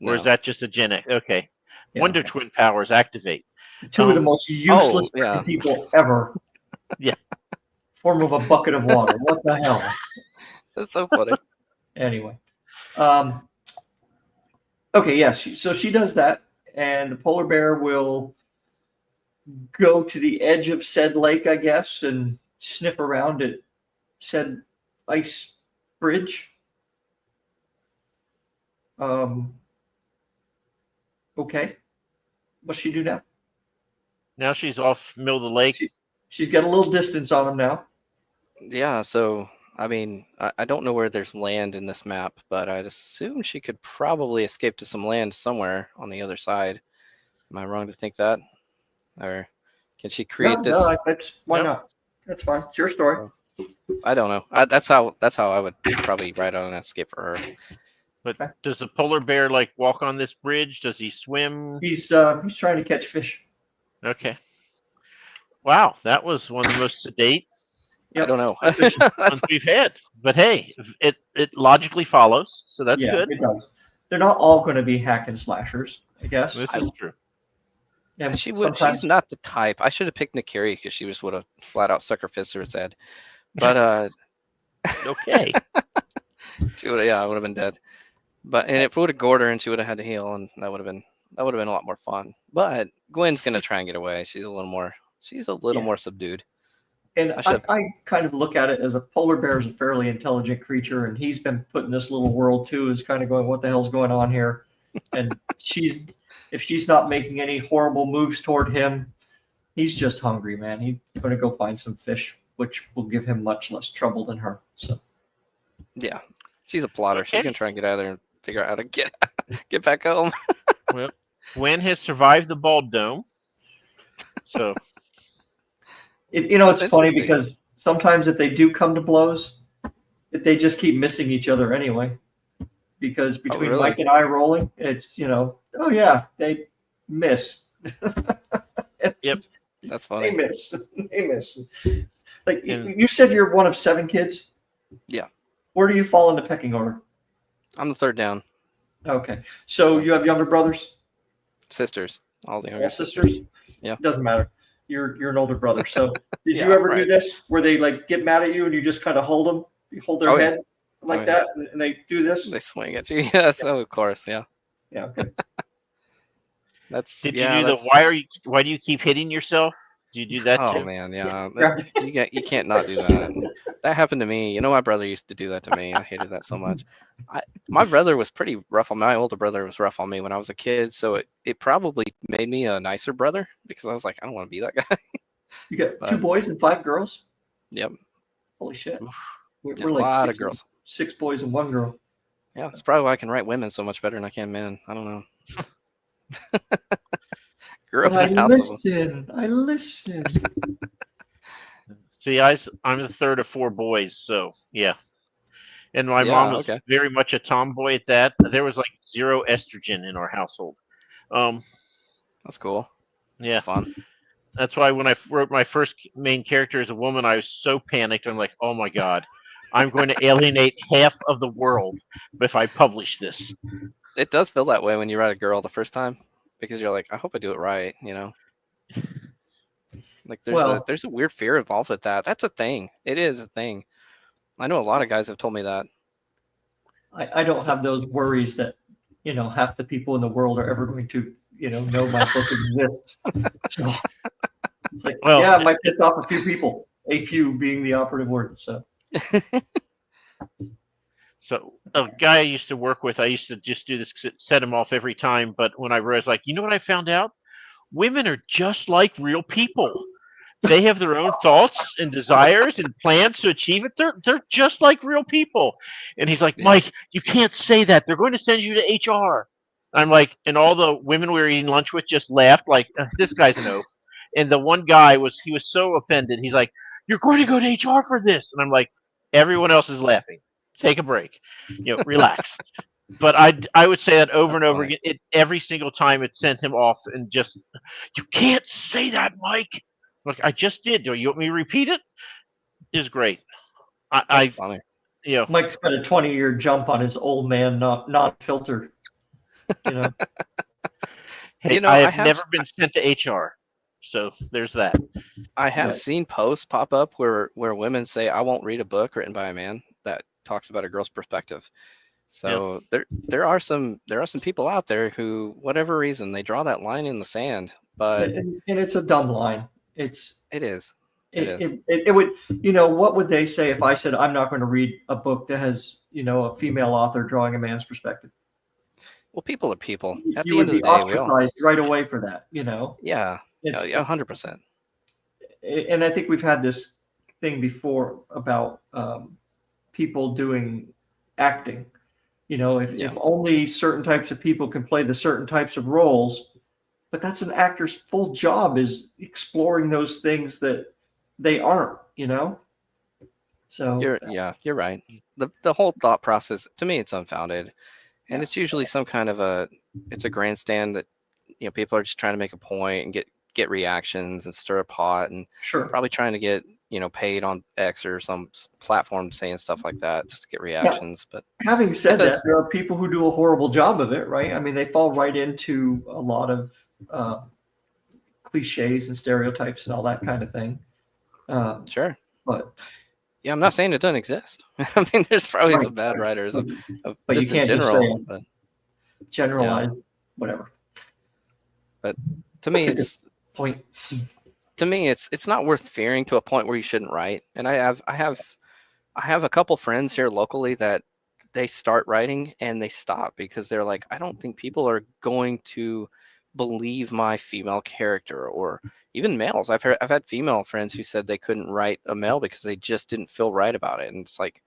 Or is No. that just a Gen X? Okay. Yeah, Wonder okay. Twin powers activate. Two of the most useless yeah. people ever. Yeah. Form of a bucket of water. What the hell? That's so funny. Anyway. Okay, yes. So she does that, and the polar bear will go to the edge of said lake, I guess, and sniff around at said ice bridge. Okay. What's she do now? Now she's off middle of the lake. She's got a little distance on him now. Yeah, so I mean, I don't know where there's land in this map, but I'd assume she could probably escape to some land somewhere on the other side. Am I wrong to think that? Or can she create this? No, why not? That's fine. It's your story. So, I don't know. That's how I would probably write on an escape for her. But does the polar bear like walk on this bridge? Does he swim? He's trying to catch fish. Okay. Wow, that was one of the most sedate I don't know. ones we've had. But hey, it logically follows, so that's good. It does. They're not all going to be hack and slashers, I guess. This is true. And she's not the type. I should have picked Nikiri because she just would have flat out stuck her fist through its head. But okay. She would have, I would have been dead. But and it would have gored her and she would have had to heal, and that would have been a lot more fun. But Gwen's gonna try and get away. She's a little more more subdued. And I kind of look at it as a polar bear is a fairly intelligent creature, and he's been put in this little world too, is kind of going, what the hell's going on here? And if she's not making any horrible moves toward him, he's just hungry, man. He's going to go find some fish, which will give him much less trouble than her. So, yeah, she's a plotter. Okay. She can try and get out of there and figure out how to get back home. Well, Gwen has survived the bald dome, so it's funny because sometimes if they do come to blows, they just keep missing each other anyway. Because between really? Mike and I rolling, it's oh yeah, they miss. Yep, that's funny. They miss. Like you said, you're one of 7 kids. Yeah. Where do you fall in the pecking order? I'm the third down. Okay, so you have younger brothers, sisters, all the younger sisters. Yeah, doesn't matter. You're an older brother. So did you ever do this where they like get mad at you and you just kind of hold them, you hold their head like that, and they do this? They swing at you. Yes, yeah. Of course, yeah. Yeah. Okay. Did you do why do you keep hitting yourself? Do you do that too? Oh man, yeah. You can't not do that. That happened to me. My brother used to do that to me. I hated that so much. My brother was pretty rough on me. My older brother was rough on me when I was a kid, so it probably made me a nicer brother because I was like, I don't want to be that guy. You got 2 boys and 5 girls? Yep. Holy shit. We're a like lot of girls. 6 boys and 1 girl. Yeah, that's probably why I can write women so much better than I can men. I don't know. Grew up in a house of them. I listen. See, I'm the third of 4 boys, so yeah. And my mom was very much a tomboy at that. There was like 0 estrogen in our household. That's cool. Yeah. That's fun. That's why when I wrote my first main character as a woman, I was so panicked. I'm like, oh my God, I'm going to alienate half of the world if I publish this. It does feel that way when you write a girl the first time because you're like, I hope I do it right, Like there's a weird fear involved with that. That's a thing. It is a thing. I know a lot of guys have told me that. I don't have those worries that, half the people in the world are ever going to, know my book exists. So it's like, Well, yeah, it might piss off a few people, a few being the operative word. So So a guy I used to work with, I used to just do this, set him off every time. But when I realized, like, you know what I found out? Women are just like real people. They have their own thoughts and desires and plans to achieve it. They're just like real people. And he's like, Yeah. Mike, you can't say that. They're going to send you to HR. I'm like, and all the women we were eating lunch with just laughed, like, this guy's an oaf. And the one guy he was so offended. He's like, you're going to go to HR for this. And I'm like, everyone else is laughing. Take a break. Relax. But I would say that over That's and over funny. again. Every single time it sent him off, and just, you can't say that, Mike. Look, I just did. Do you want me to repeat it? Is great. That's funny. Mike's got a 20-year jump on his old man, not filtered. Hey, I I have have never been sent to HR, so there's that. I have Right. seen posts pop up where women say, "I won't read a book written by a man that talks about a girl's perspective." So there are some people out there who, whatever reason, they draw that line in the sand. But And it's a dumb line. it is. It is. It would, what would they say if I said I'm not going to read a book that has, a female author drawing a man's perspective? Well, people are people. At You the would end of be the day, we all. ostracized right away for that, Yeah. It's, 100%. and I think we've had this thing before about people doing acting. If only certain types of people can play the certain types of roles, but that's an actor's full job, is exploring those things that they aren't, So You're right. The whole thought process, to me, it's unfounded, and Yeah. it's usually some kind of it's a grandstand that people are just trying to make a point and get reactions and stir a pot, and Sure. probably trying to get paid on X or some platform saying stuff like that just to get reactions. But Having said that, does. there are people who do a horrible job of it, right? I mean, they fall right into a lot of cliches and stereotypes and all that kind of thing. Sure. But Yeah, I'm not saying it doesn't exist. I mean, there's probably Right, some bad right. writers of But you just in can't just general. say But generalize, whatever. to me, That's a good point. it's not worth fearing to a point where you shouldn't write. And I have a couple friends here locally that they start writing and they stop because they're like, I don't think people are going to believe my female character, or even males. I've had female friends who said they couldn't write a male because they just didn't feel right about it. And it's like,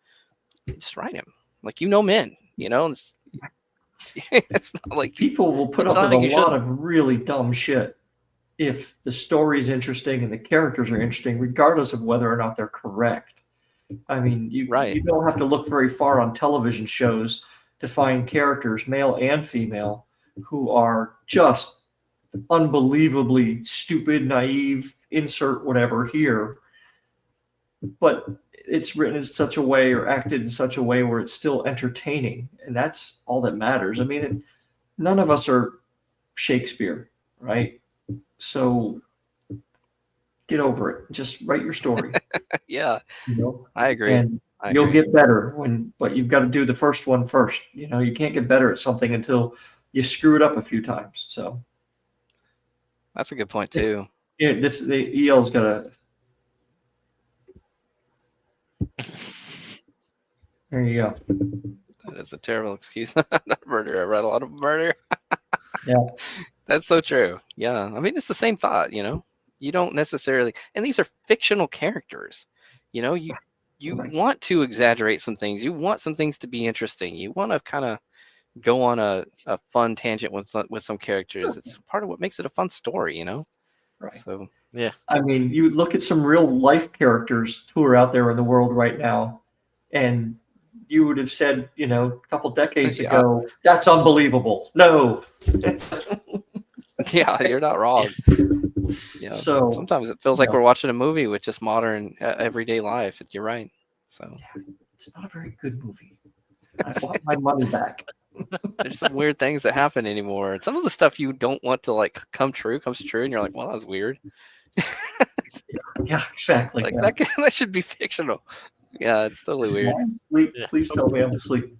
just write him. Like, men, it's not like People will put it's up not with like a you lot shouldn't. of really dumb shit if the story's interesting and the characters are interesting, regardless of whether or not they're correct. I mean, you don't have to look very far on television shows to find characters, male and female, who are just unbelievably stupid, naive, insert whatever here. But it's written in such a way or acted in such a way where it's still entertaining. And that's all that matters. I mean, none of us are Shakespeare, right? So get over it. Just write your story. Yeah, I agree. And you'll get better but you've got to do the first one first. You can't get better at something until you screw it up a few times. So that's a good point too. Yeah, the EL's got a. There you go. That is a terrible excuse. Not a murderer. I read a lot of murder. Yeah. That's so true. Yeah. I mean, it's the same thought, You don't necessarily, and these are fictional characters. You Right. want to exaggerate some things. You want some things to be interesting. You want to kind of go on a fun tangent with some characters. It's part of what makes it a fun story, Right. So Yeah. I mean, you look at some real life characters who are out there in the world right now, and you would have said, a couple decades ago, that's unbelievable. No. Yeah, you're not wrong. Yeah. So sometimes it feels like we're watching a movie with just modern everyday life. You're right. So it's not a very good movie. I want my money back. There's some weird things that happen anymore. Some of the stuff you don't want to comes true, and you're like, well, that was weird. Yeah, exactly. That should be fictional. Yeah, it's totally weird. Sleep. Yeah. Please tell me I'm asleep.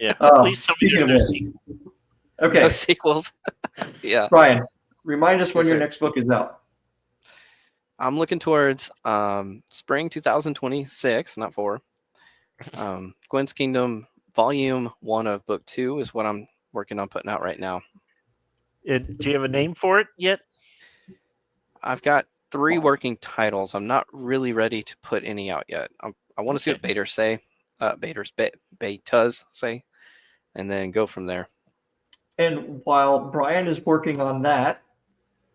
Yeah. Oh, Please tell me speaking there's of no which, sequel. okay, No sequels. Yeah. Brian, remind us when Yes, your sir. next book is out. I'm looking towards spring 2026, not 4. Gwen's Kingdom Volume 1 of Book 2 is what I'm working on putting out right now. Do you have a name for it yet? I've got 3 working titles. I'm not really ready to put any out yet. I want to see what betas say, and then go from there. And while Brian is working on that,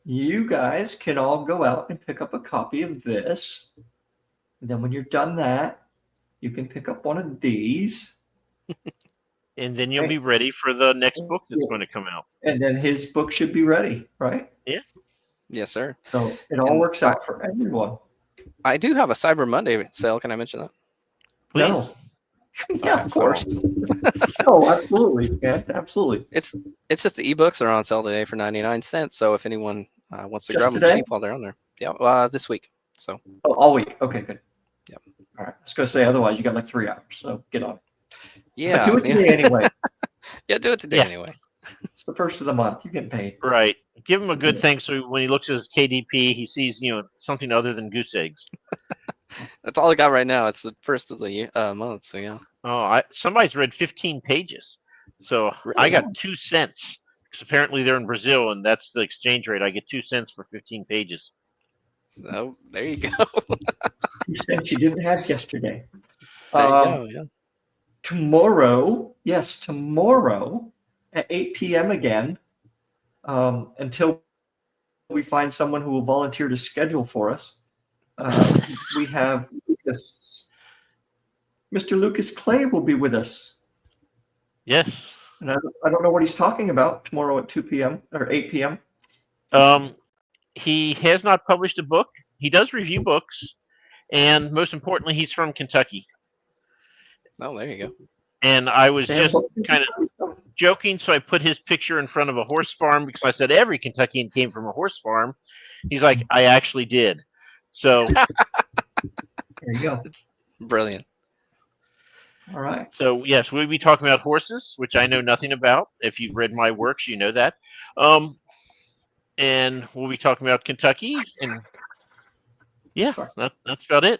you guys can all go out and pick up a copy of this. And then when you're done that, you can pick up one of these. And then you'll be ready for the next book that's going to come out. And then his book should be ready, right? Yeah. Yes, sir. So it all works out for everyone. I do have a Cyber Monday sale. Can I mention that? Please. No. Yeah, Okay, of course. No, absolutely, man. Absolutely. It's just the ebooks are on sale today for 99 cents. So if anyone wants to Just grab them today? cheap while they're on there, yeah, this week. So Oh, all week. Okay, good. Yep. All right. I was going to say, otherwise you got like 3 hours. So get on it. yeah, But do it today anyway. Yeah, do it today Yeah. anyway. It's the first of the month. You get paid. Right. Give him a good thing so when he looks at his KDP, he sees, something other than goose eggs. That's all I got right now. It's the first of the month. So yeah. Oh, somebody's read 15 pages. So I Really? got 2 cents. Because apparently they're in Brazil, and that's the exchange rate. I get 2 cents for 15 pages. Oh, there you go. 2 cents you didn't have yesterday. There you go. Yeah. Tomorrow at 8 p.m. again, until we find someone who will volunteer to schedule for us, we have Lucas. Mr. Lucas Clay will be with us. Yes. And I don't know what he's talking about tomorrow at 2 p.m. or 8 p.m. He has not published a book. He does review books. And most importantly, he's from Kentucky. Oh, there you go. And I was just kind of joking, so I put his picture in front of a horse farm because I said every Kentuckian came from a horse farm. He's like, I actually did. So there you go. It's brilliant. All right. So yes, we'll be talking about horses, which I know nothing about. If you've read my works, you know that. And we'll be talking about Kentucky, and yeah, that's about it.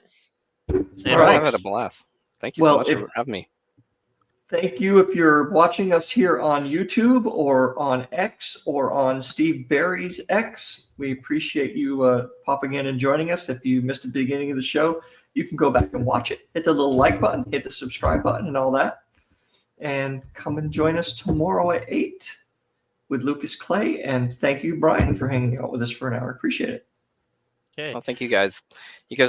All right. I've had a blast. Thank you so much for having me. Thank you if you're watching us here on YouTube or on X or on Steve Barry's X. We appreciate you popping in and joining us. If you missed the beginning of the show, you can go back and watch it. Hit the little like button, hit the subscribe button and all that. And come and join us tomorrow at 8 with Lucas Clay. And thank you, Brian, for hanging out with us for an hour. Appreciate it. Okay. Well, thank you guys. You guys